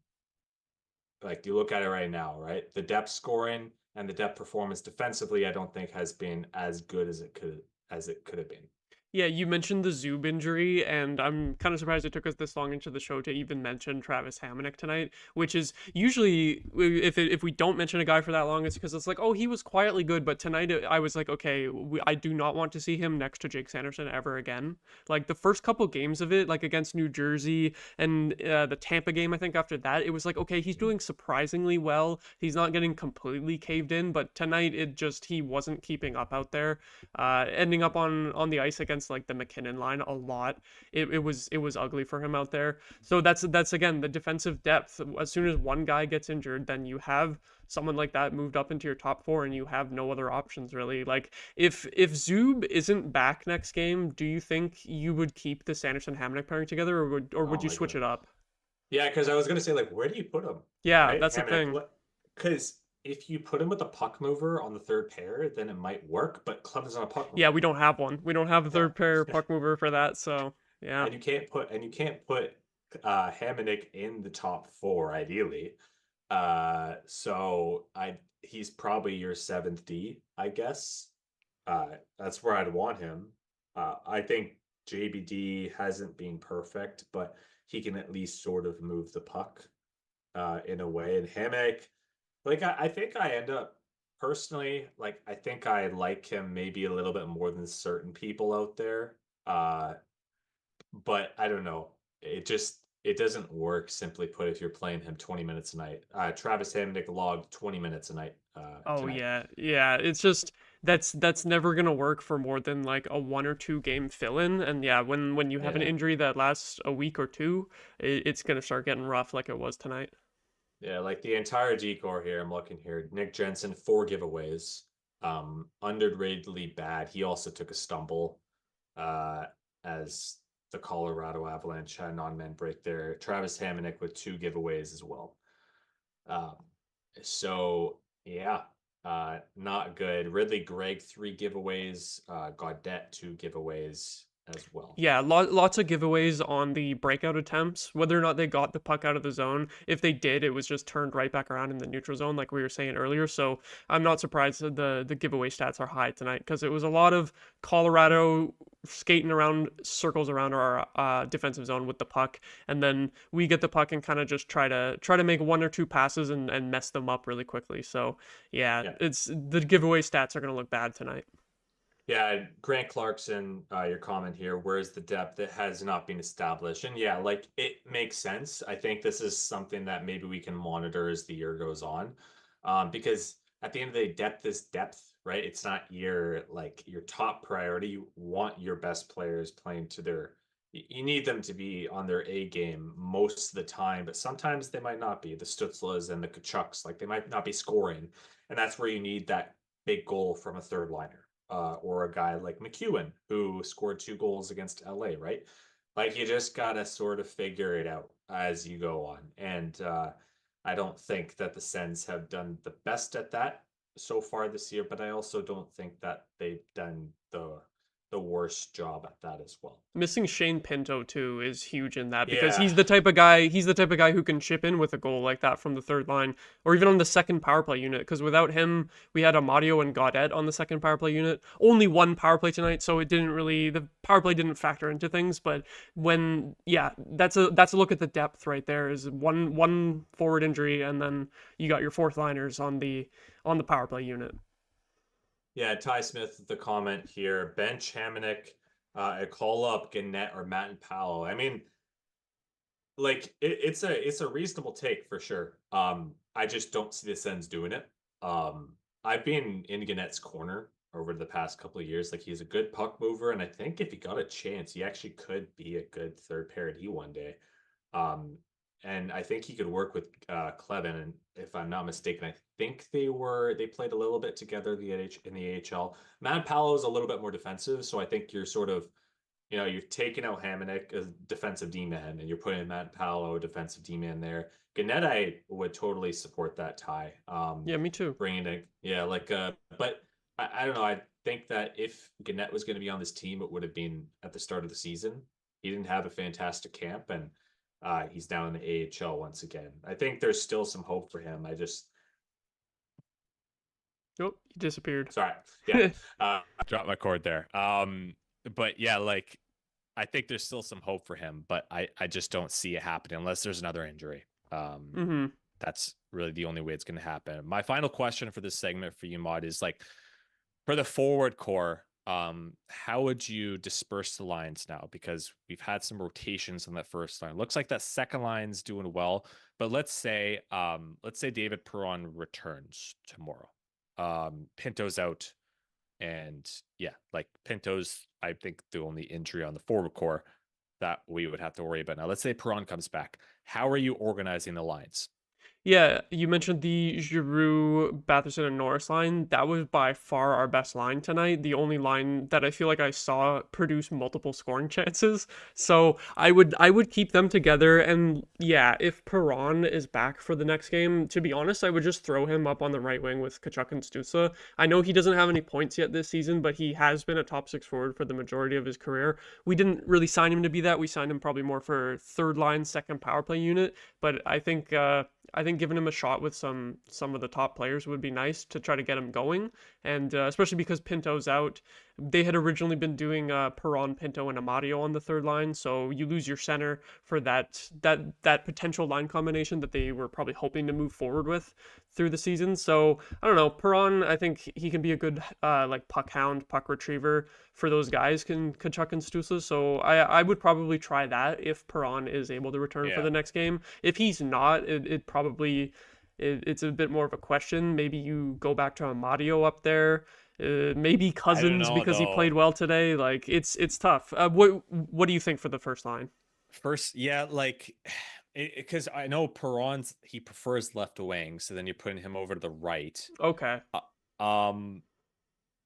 like you look at it right now, right? The depth scoring and the depth performance defensively, I don't think has been as good as it could have been. Yeah, you mentioned the Zub injury, and I'm kind of surprised it took us this long into the show to even mention Travis Hamonic tonight, which is usually, if we don't mention a guy for that long, it's because it's like, oh, he was quietly good, but tonight I was like, okay, I do not want to see him next to Jake Sanderson ever again. Like the first couple games of it, like against New Jersey and the Tampa game, I think after that, it was like, okay, he's doing surprisingly well. He's not getting completely caved in, but tonight he wasn't keeping up out there, ending up on the ice against like the McKinnon line a lot. It was ugly for him out there. So that's again the defensive depth. As soon as one guy gets injured, then you have someone like that moved up into your top four, and you have no other options really. Like if Zub isn't back next game, do you think you would keep the Sanderson Hamonic pairing together, or would Oh you my switch god. it up? Yeah, because I was gonna say, like, where do you put him? Yeah, Right? that's the Hammock. thing. Because if you put him with a puck mover on the third pair, then it might work, but Clevin's not a puck Yeah, mover. we don't have one. We don't have a Yeah. third pair puck mover for that. So yeah. And you can't put Hamonic in the top four, ideally. So he's probably your seventh D, I guess. That's where I'd want him. I think JBD hasn't been perfect, but he can at least sort of move the puck in a way. And Hammock, like I think I end up personally, like I think I like him maybe a little bit more than certain people out there. Uh, but I don't know. It doesn't work, simply put, if you're playing him 20 minutes a night. Travis Hamonic logged 20 minutes a night Oh tonight. yeah, yeah. It's just that's never gonna work for more than like a 1 or 2 game fill-in. And yeah, when you have an Yeah. injury that lasts a week or two, it's gonna start getting rough like it was tonight. Yeah, like the entire decor here, I'm looking here. Nick Jensen, 4 giveaways. Underratedly bad. He also took a stumble uh as the Colorado Avalanche had an on-man break there. Travis Hamonic with 2 giveaways as well. Um, so yeah, not good. Ridley Gregg, 3 giveaways. Gaudette, 2 giveaways. as well. Yeah, lots of giveaways on the breakout attempts. Whether or not they got the puck out of the zone, if they did, it was just turned right back around in the neutral zone, like we were saying earlier. So I'm not surprised that the giveaway stats are high tonight, because it was a lot of Colorado skating around circles around our defensive zone with the puck, and then we get the puck and kind of just try to make one or two passes and mess them up really quickly. So yeah, Yeah. it's the giveaway stats are going to look bad tonight. Yeah, Grant Clarkson, your comment here, where's the depth that has not been established? And yeah, like it makes sense. I think this is something that maybe we can monitor as the year goes on. Because at the end of the day, depth is depth, right? It's not your top priority. You want your best players playing to their you need them to be on their A game most of the time, but sometimes they might not be. The Stutzlas and the Kachucks, like they might not be scoring. And that's where you need that big goal from a third liner, or a guy like McEwen who scored 2 goals against LA, right? Like you just gotta sort of figure it out as you go on. And I don't think that the Sens have done the best at that so far this year, but I also don't think that they've done the worst job at that as well. Missing Shane Pinto too is huge in that, because Yeah. he's the type of guy who can chip in with a goal like that from the third line, or even on the second power play unit, because without him we had Amadio and Gaudette on the second power play unit. Only one power play tonight, so the power play didn't factor into things. But that's a look at the depth right there. Is one forward injury, and then you got your fourth liners on the power play unit. Yeah, Ty Smith, the comment here, bench Hamonic, call up Gannett or Matt and Powell. I mean, like it's a reasonable take for sure. I just don't see the Sens doing it. I've been in Gannett's corner over the past couple of years. Like he's a good puck mover, and I think if he got a chance, he actually could be a good third pair D one day. Um, and I think he could work with Clevin. And if I'm not mistaken, I think they played a little bit together in the AHL. Matt Powell is a little bit more defensive, so I think you're sort of you've taken out Hamonic as defensive D-man, and you're putting Matt Powell, a defensive D-man there. Gannett, I would totally support that tie. Yeah, me too. Bringing it, yeah, but I don't know. I think that if Gannett was going to be on this team, it would have been at the start of the season. He didn't have a fantastic camp, and he's now in the AHL once again. I think there's still some hope for him. Oh, he disappeared. Sorry, yeah, I dropped my cord there. But yeah, like I think there's still some hope for him, but I just don't see it happening unless there's another injury. That's really the only way it's going to happen. My final question for this segment for you, Maude, is like for the forward core, how would you disperse the lines now? Because we've had some rotations on that first line. Looks like that second line's doing well, but let's say David Perron returns tomorrow. Pinto's out. And yeah, like Pinto's, I think, the only injury on the forward core that we would have to worry about. Now, let's say Perron comes back. How are you organizing the lines? Yeah, you mentioned the Giroux, Batherson, and Norris line. That was by far our best line tonight. The only line that I feel like I saw produce multiple scoring chances. So I would keep them together. And yeah, if Perron is back for the next game, to be honest, I would just throw him up on the right wing with Tkachuk and Stützle. I know he doesn't have any points yet this season, but he has been a top six forward for the majority of his career. We didn't really sign him to be that. We signed him probably more for third line, second power play unit. But I think giving him a shot with some of the top players would be nice to try to get him going, and especially because Pinto's out. They had originally been doing Perron, Pinto, and Amadio on the third line, so you lose your center for that potential line combination that they were probably hoping to move forward with through the season. So I don't know, Perron, I think he can be a good like puck hound, puck retriever for those guys, Tkachuk and Stützle. So I would probably try that if Perron is able to return for the next game. If he's not, it's a bit more of a question. Maybe you go back to Amadio up there. Maybe Cousins because he played well today. Like it's tough. What do you think for the first line? First, yeah, like because I know Perron's he prefers left wing, so then you're putting him over to the right. Okay.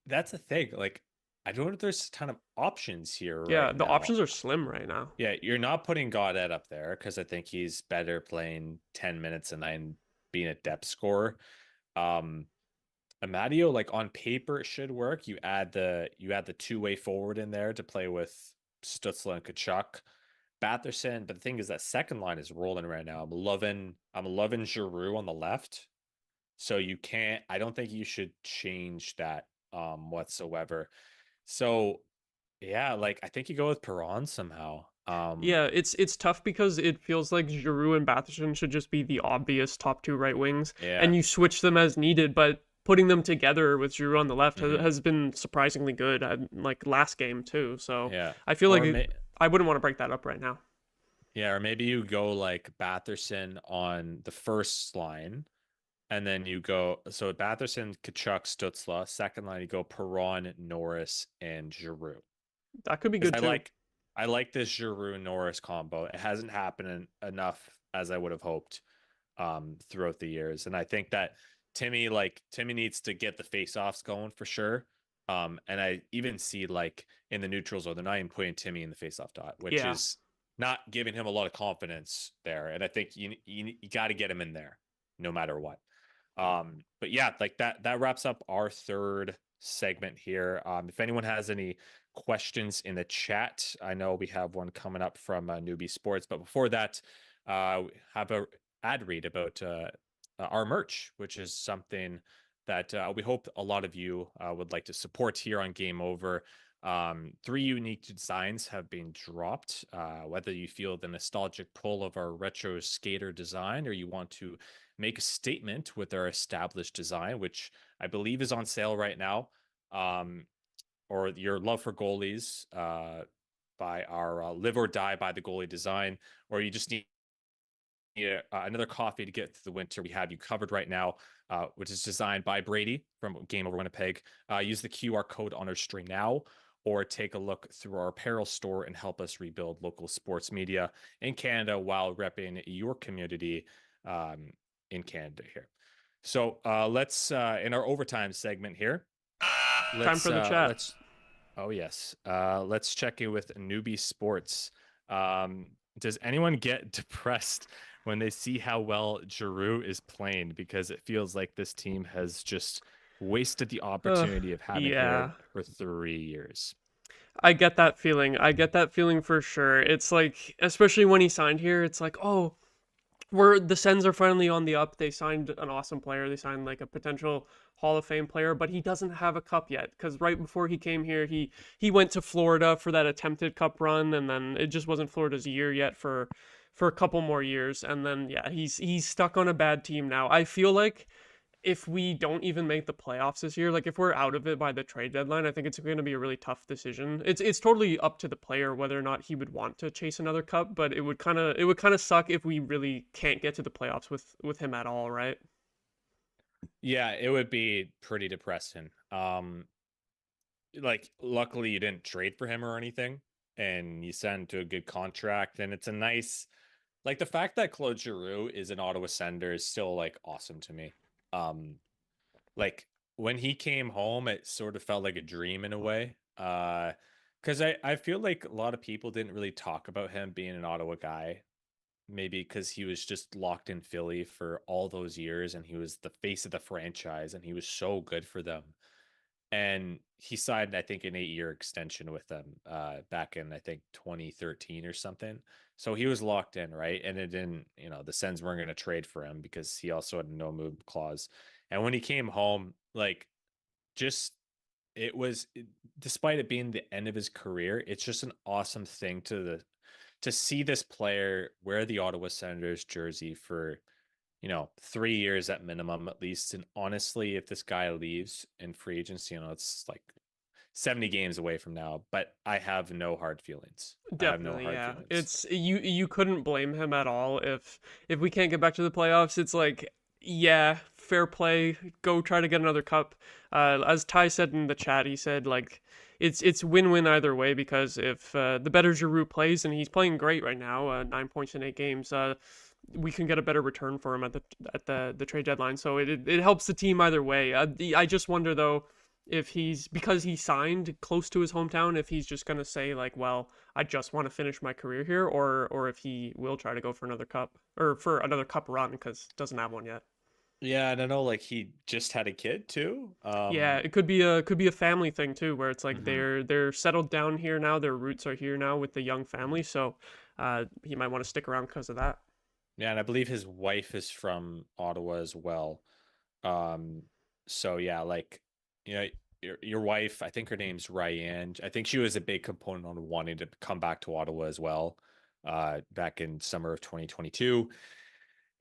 That's the thing. Like I don't know if there's a ton of options here. Yeah, the options are slim right now. Yeah, you're not putting Gaudette up there because I think he's better playing 10 minutes and then being a depth scorer. Amadio, like on paper, it should work. You add the two-way forward in there to play with Stützle and Kachuk. Batherson, but the thing is that second line is rolling right now. I'm loving Giroux on the left. So I don't think you should change that whatsoever. So yeah, like I think you go with Perron somehow. Yeah, it's tough because it feels like Giroux and Batherson should just be the obvious top two right wings, Yeah. and you switch them as needed. But putting them together with Giroux on the left Mhm. has been surprisingly good, like last game too. So Yeah. I feel Or like I wouldn't want to break that up right now. yeah, or maybe you go like Batherson on the first line, and then you go so Batherson, Kachuk, Stützle. Second line, you go Perron, Norris, and Giroux. That could be Because good too. I like this Giroux Norris combo. It hasn't happened enough as I would have hoped throughout the years. And I think that Timmy needs to get the face-offs going for sure. And I even see like in the neutral zone, they're not even putting Timmy in the face-off dot, which Yeah. is not giving him a lot of confidence there. And I think you got to get him in there no matter what. But yeah, like that wraps up our third segment here. If anyone has any questions in the chat, I know we have one coming up from Newbie Sports, but before that, have a ad read about our merch, which is something that we hope a lot of you would like to support here on Game Over. 3 unique designs have been dropped. Whether you feel the nostalgic pull of our retro skater design or you want to make a statement with our established design, which I believe is on sale right now, or your love for goalies by our Live or Die by the Goalie design, or you just need another coffee to get through the winter, we have you covered right now, which is designed by Brady from Game Over Winnipeg. Use the QR code on our screen now, or take a look through our apparel store and help us rebuild local sports media in Canada while repping your community in Canada here. So let's in our overtime segment here. Time for the chat. Oh yes. Let's check in with Newbie Sports. Does anyone get depressed when they see how well Giroux is playing, because it feels like this team has just wasted the opportunity of having Yeah. him for 3 years? I get that feeling. I get that feeling for sure. It's like, especially when he signed here, it's like, oh, the Sens are finally on the up. They signed an awesome player. They signed like a potential Hall of Fame player, but he doesn't have a cup yet. Because right before he came here, he went to Florida for that attempted cup run, and then it just wasn't Florida's year yet for a couple more years. And then yeah, he's stuck on a bad team now. I feel like if we don't even make the playoffs this year, like if we're out of it by the trade deadline, I think it's going to be a really tough decision. It's totally up to the player whether or not he would want to chase another cup, but it would kind of suck if we really can't get to the playoffs with him at all, right? Yeah, it would be pretty depressing. Like luckily you didn't trade for him or anything, and you sent to a good contract, and it's a nice, like the fact that Claude Giroux is an Ottawa Sender is still like awesome to me. Um, like when he came home, it sort of felt like a dream in a way. Because I feel like a lot of people didn't really talk about him being an Ottawa guy, maybe because he was just locked in Philly for all those years and he was the face of the franchise and he was so good for them. And he signed, I think, an 8-year extension with them back in, I think, 2013 or something. So he was locked in, right? And it didn't, the Sens weren't going to trade for him because he also had a no move clause. And when he came home, like, just despite it being the end of his career, it's just an awesome thing to see this player wear the Ottawa Senators jersey for 3 years at minimum, at least. And honestly, if this guy leaves in free agency, it's like 70 games away from now, but I have no hard feelings. I have no Definitely, hard yeah. feelings. It's you couldn't blame him at all if we can't get back to the playoffs. It's like, yeah, fair play. Go try to get another cup. As Ty said in the chat, he said like it's win-win either way, because if the better Giroux plays, and he's playing great right now, 9 points in 8 games, we can get a better return for him at the trade deadline. So it helps the team either way. I just wonder though, if because he signed close to his hometown, if he's just gonna say like, well, I just want to finish my career here, or if he will try to go for another cup, or for another cup run, because doesn't have one yet. Yeah, and I know like he just had a kid too. Yeah, it could be a family thing too, where it's like Mhm. they're settled down here now, their roots are here now with the young family, so he might want to stick around because of that. Yeah, and I believe his wife is from Ottawa as well. Um, so yeah, like you know, your wife, I think her name's Ryan. I think she was a big component on wanting to come back to Ottawa as well, back in summer of 2022.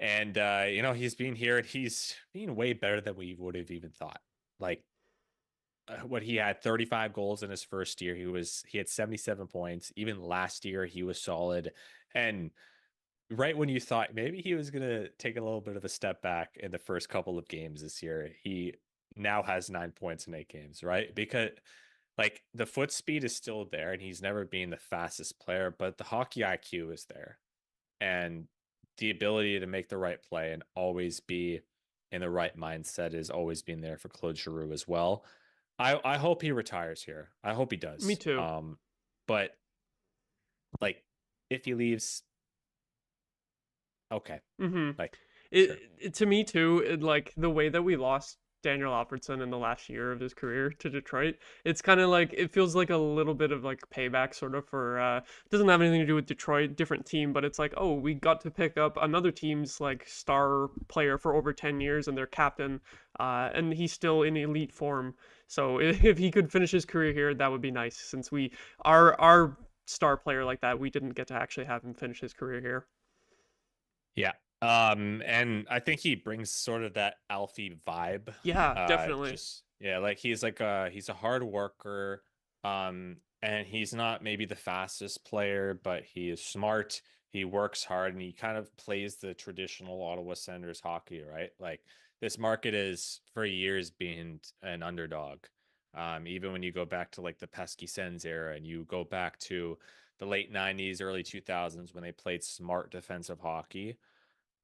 And he's been here and he's been way better than we would have even thought. Like what he had 35 goals in his first year. He had 77 points. Even last year he was solid. And right when you thought maybe he was going to take a little bit of a step back in the first couple of games this year, he now has 9 points in 8 games, right? Because like the foot speed is still there and he's never been the fastest player, but the hockey IQ is there. And the ability to make the right play and always be in the right mindset is always been there for Claude Giroux as well. I hope he retires here. I hope he Me does. too. But like if he leaves, okay. Mm-hmm. Like sure. It to me too, like the way that we lost Daniel Alfredson in the last year of his career to Detroit, it's kind of like it feels like a little bit of like payback sort of for it doesn't have anything to do with Detroit, different team, but it's like, oh, we got to pick up another team's like star player for over 10 years and their captain, and he's still in elite form. So if he could finish his career here, that would be nice since we our star player like that, we didn't get to actually have him finish his career here. Yeah. And I think he brings sort of that Alfie vibe. Yeah, definitely. Just yeah, like he's a hard worker. And he's not maybe the fastest player, but he is smart. He works hard and he kind of plays the traditional Ottawa Senators hockey, right? Like this market is for years been an underdog. Even when you go back to like the pesky Sens era and you go back to the late 90s, early 2000s when they played smart defensive hockey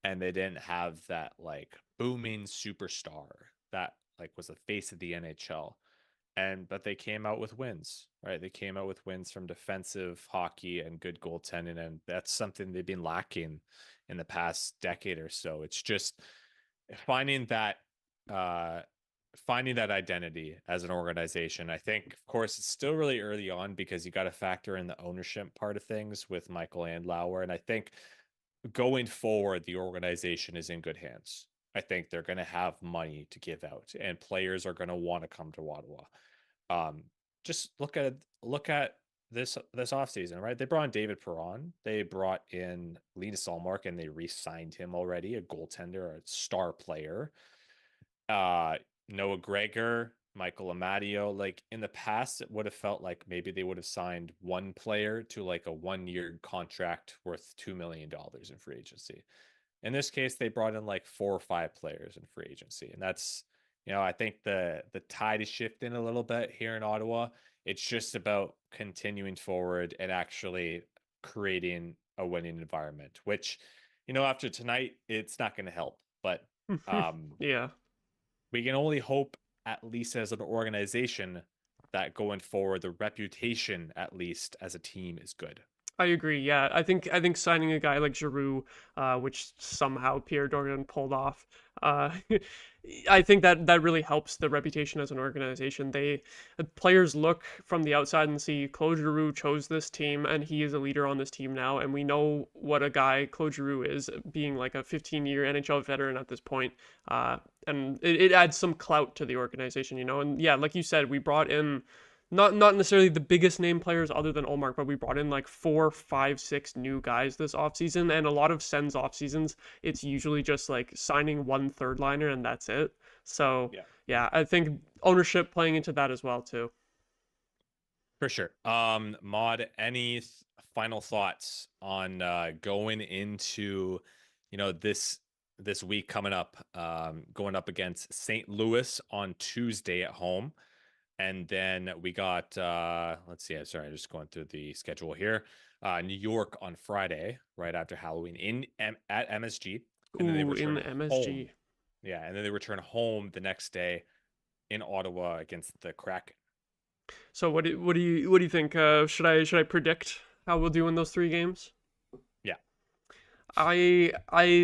and they didn't have that like booming superstar that like was the face of the NHL. And but they came out with wins, right? They came out with wins from defensive hockey and good goaltending, and that's something they've been lacking in the past decade or so. It's just finding that uh finding that identity as an organization. I think of course it's still really early on because you got to factor in the ownership part of things with Michael Andlauer, and I think going forward, the organization is in good hands. I think they're going to have money to give out, and players are going to want to come to Ottawa. Um, just look at this offseason, right? They brought in David Perron, they brought in Linus Ullmark, and they re-signed him already, a goaltender, a star player. uh Noah Gregor, Michael Amadio. Like in the past, it would have felt like maybe they would have signed one player to like a 1 year contract worth $2 million in free agency. In this case, they brought in like 4 or 5 players in free agency, and that's I think the tide is shifting a little bit here in Ottawa. It's just about continuing forward and actually creating a winning environment, which after tonight, it's not going to help, but um Yeah. we can only hope, at least as an organization, that going forward, the reputation, at least as a team, is good. I agree. Yeah, I think signing a guy like Giroux, which somehow Pierre Dorian pulled off, uh, I think that really helps the reputation as an organization. Players look from the outside and see Claude Giroux chose this team, and he is a leader on this team now, and we know what a guy Claude Giroux is, being like a 15-year NHL veteran at this point. And it adds some clout to the organization, you know. And yeah, like you said, we brought in not necessarily the biggest name players other than Olmark, but we brought in like 4, 5, 6 new guys this offseason. And a lot of Sens off seasons, it's usually just like signing one third liner and that's it. So Yeah, yeah, I think ownership playing into that as well too. for sure. Maude, any final thoughts on going into, this week coming up, going up against St. Louis on Tuesday at home. And then we got let's see, sorry, I'm just going through the schedule here. New York on Friday, right after Halloween at MSG, and then they Ooh, in return the home. MSG. Yeah, and then they return home the next day in Ottawa against the Kraken. So what do you think? Should I predict how we'll do in those 3 games? Yeah. I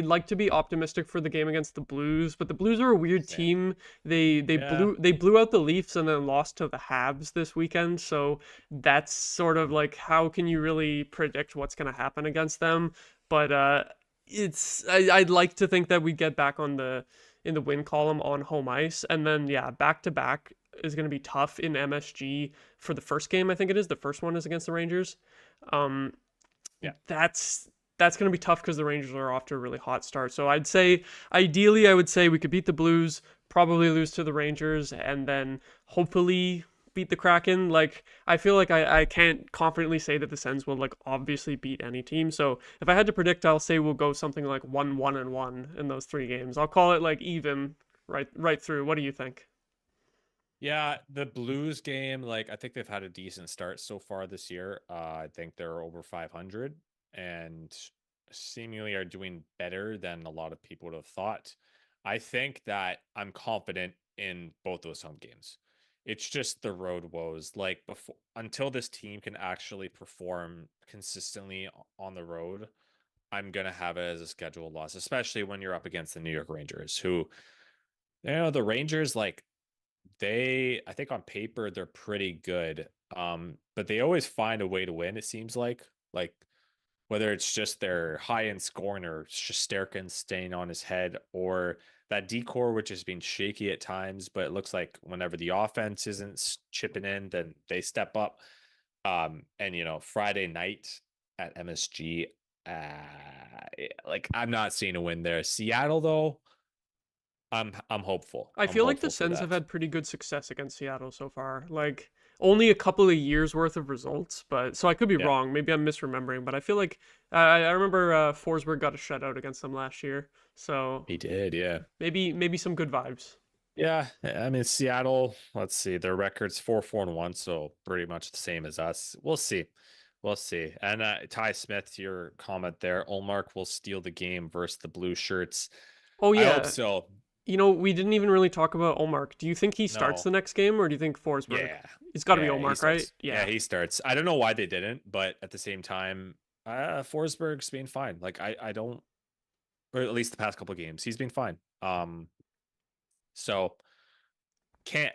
like to be optimistic for the game against the Blues, but the Blues are a weird Same. team. They Yeah. blew out the Leafs and then lost to the Habs this weekend, so that's sort of like how can you really predict what's going to happen against them? But I'd like to think that we get back on the in the win column on home ice, and then yeah, back to back is going to be tough in MSG for the first game. I think it is the first one is against the Rangers. Um, Yeah. that's going to be tough because the Rangers are off to a really hot start. So I'd say, ideally, I would say we could beat the Blues, probably lose to the Rangers, and then hopefully beat the Kraken. Like, I feel like I can't confidently say that the Sens will, like, obviously beat any team. So if I had to predict, I'll say we'll go something like 1-1-1 in those 3 games. I'll call it, like, even right through. What do you think? Yeah, the Blues game, like I think they've had a decent start so far this year. I think they're over 500 and seemingly are doing better than a lot of people would have thought. I think that I'm confident in both those home games. It's just the road woes. Like before, until this team can actually perform consistently on the road, I'm gonna have it as a schedule loss, especially when you're up against the New York Rangers, who the Rangers like I think on paper they're pretty good. But they always find a way to win, it seems like whether it's just their high end scoring or Shesterkin staying on his head or that decor, which has been shaky at times, but it looks like whenever the offense isn't chipping in, then they step up. And Friday night at MSG, like I'm not seeing a win there. Seattle though, I'm hopeful. I I'm feel like the hopeful for Sens have that. had pretty good success against Seattle so far. Like only a couple of years worth of results, but so I could be Yeah. wrong. Maybe I'm misremembering, but I feel like I remember Forsberg got a shutout against them last year. So He did, yeah. maybe some good vibes. Yeah, I mean Seattle, let's see. Their record's 4-4-1, so pretty much the same as us. We'll see. We'll see. And Ty Smith, to your comment there, Olmark will steal the game versus the blue shirts. Oh I hope yeah, so. we didn't even really talk about Olmark. Do you think he starts No. the next game, or do you think Forsberg? Yeah. It's got to be Yeah, he Olmark, right? starts. Yeah, Yeah. he starts. I don't know why they didn't, but at the same time, Forsberg's been fine. Like I don't, or at least the past couple of games, he's been fine. So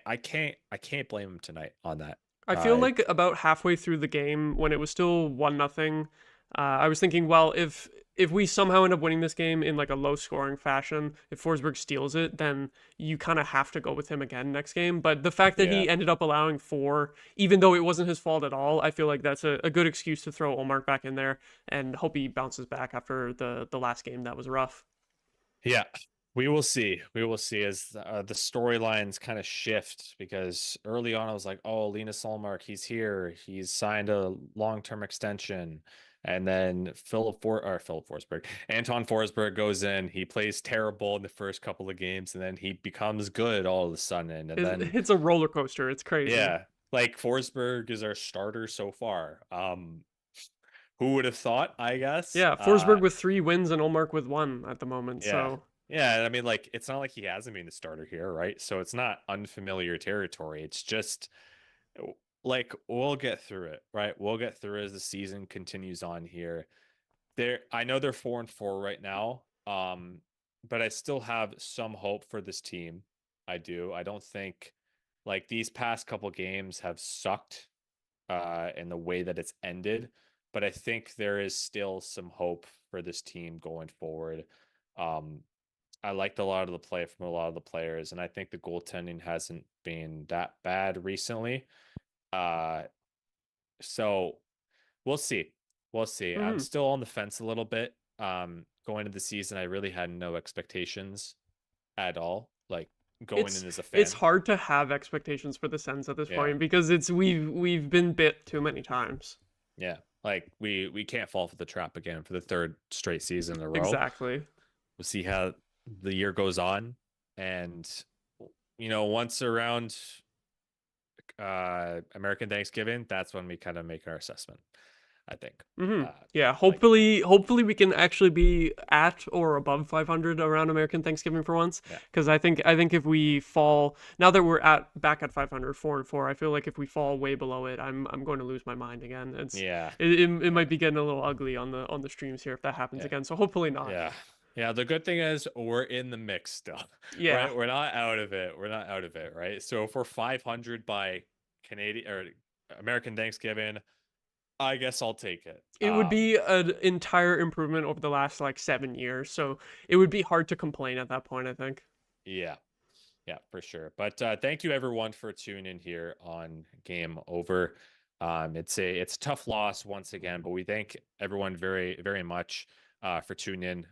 I can't blame him tonight on that. I feel Uh like about halfway through the game, when it was still 1-0, I was thinking, well, if we somehow end up winning this game in like a low scoring fashion, if Forsberg steals it, then you kind of have to go with him again next game. But the fact that yeah. he ended up allowing 4, even though it wasn't his fault at all, I feel like that's a good excuse to throw Olmark back in there and hope he bounces back after the last game that was rough. Yeah, we will see. We will see as the storylines kind of shift because early on I was like, "Oh, Linus Solmark, he's here. He's signed a long-term extension." And then Philip Forsberg, Anton Forsberg goes in. He plays terrible in the first couple of games, and then he becomes good all of a sudden. And then It's a roller coaster. It's crazy. yeah, like Forsberg is our starter so far. Who would have thought? I guess. Yeah, Forsberg with 3 wins and Olmark with 1 at the moment. Yeah. So Yeah, I mean, like, it's not like he hasn't been the starter here, right? So it's not unfamiliar territory. It's just like we'll get through it, right? We'll get through as the season continues on here. I know they're 4-4 right now. But I still have some hope for this team. I do. I don't think like these past couple games have sucked in the way that it's ended, but I think there is still some hope for this team going forward. Um, I liked a lot of the play from a lot of the players, and I think the goaltending hasn't been that bad recently. Uh, so we'll see. We'll see. I'm mhm. still on the fence a little bit. Going into the season, I really had no expectations at all. Like going it's in as a it's fan. hard to have expectations for the Sens at this Yeah. point because we've been bit too many times. Yeah. Like we can't fall for the trap again for the third straight season in a row. Exactly. We'll see how the year goes on. And once around American Thanksgiving, that's when we kind of make our assessment. I think. Yeah, Like, hopefully we can actually be at or above 500 around American Thanksgiving for once. yeah. Because I think if we fall now that we're back at 500, 4-4, I feel like if we fall way below it, I'm going to lose my mind again. Yeah. It might be getting a little ugly on the streams here if that happens Yeah. again. So hopefully not. Yeah. Yeah, the good thing is we're in the mix still, Yeah. right? We're not out of it. We're not out of it, right? So if we're 500 by Canadian or American Thanksgiving, I guess I'll take it. It would be an entire improvement over the last like 7 years. So it would be hard to complain at that point, I think. Yeah. Yeah, for sure. But thank you everyone for tuning in here on Game Over. It's a tough loss once again, but we thank everyone very, very much for tuning in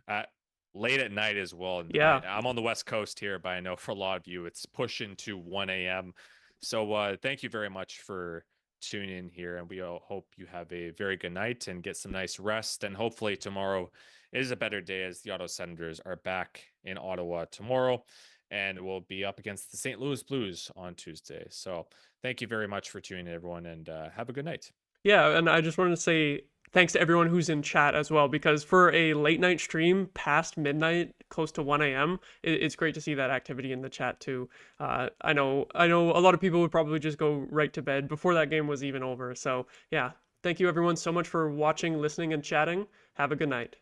late at night as well. Yeah. I'm on the West Coast here, but I know for a lot of you it's pushing to 1 a.m. So thank you very much for tuning in here, and we all hope you have a very good night and get some nice rest. And hopefully tomorrow is a better day as the Ottawa Senators are back in Ottawa tomorrow, and we'll be up against the St. Louis Blues on Tuesday. So thank you very much for tuning in, everyone, and have a good night. Yeah, and I just wanted to say thanks to everyone who's in chat as well, because for a late night stream past midnight, close to 1 a.m., it's great to see that activity in the chat too. I know a lot of people would probably just go right to bed before that game was even over. So yeah, thank you everyone so much for watching, listening, and chatting. Have a good night.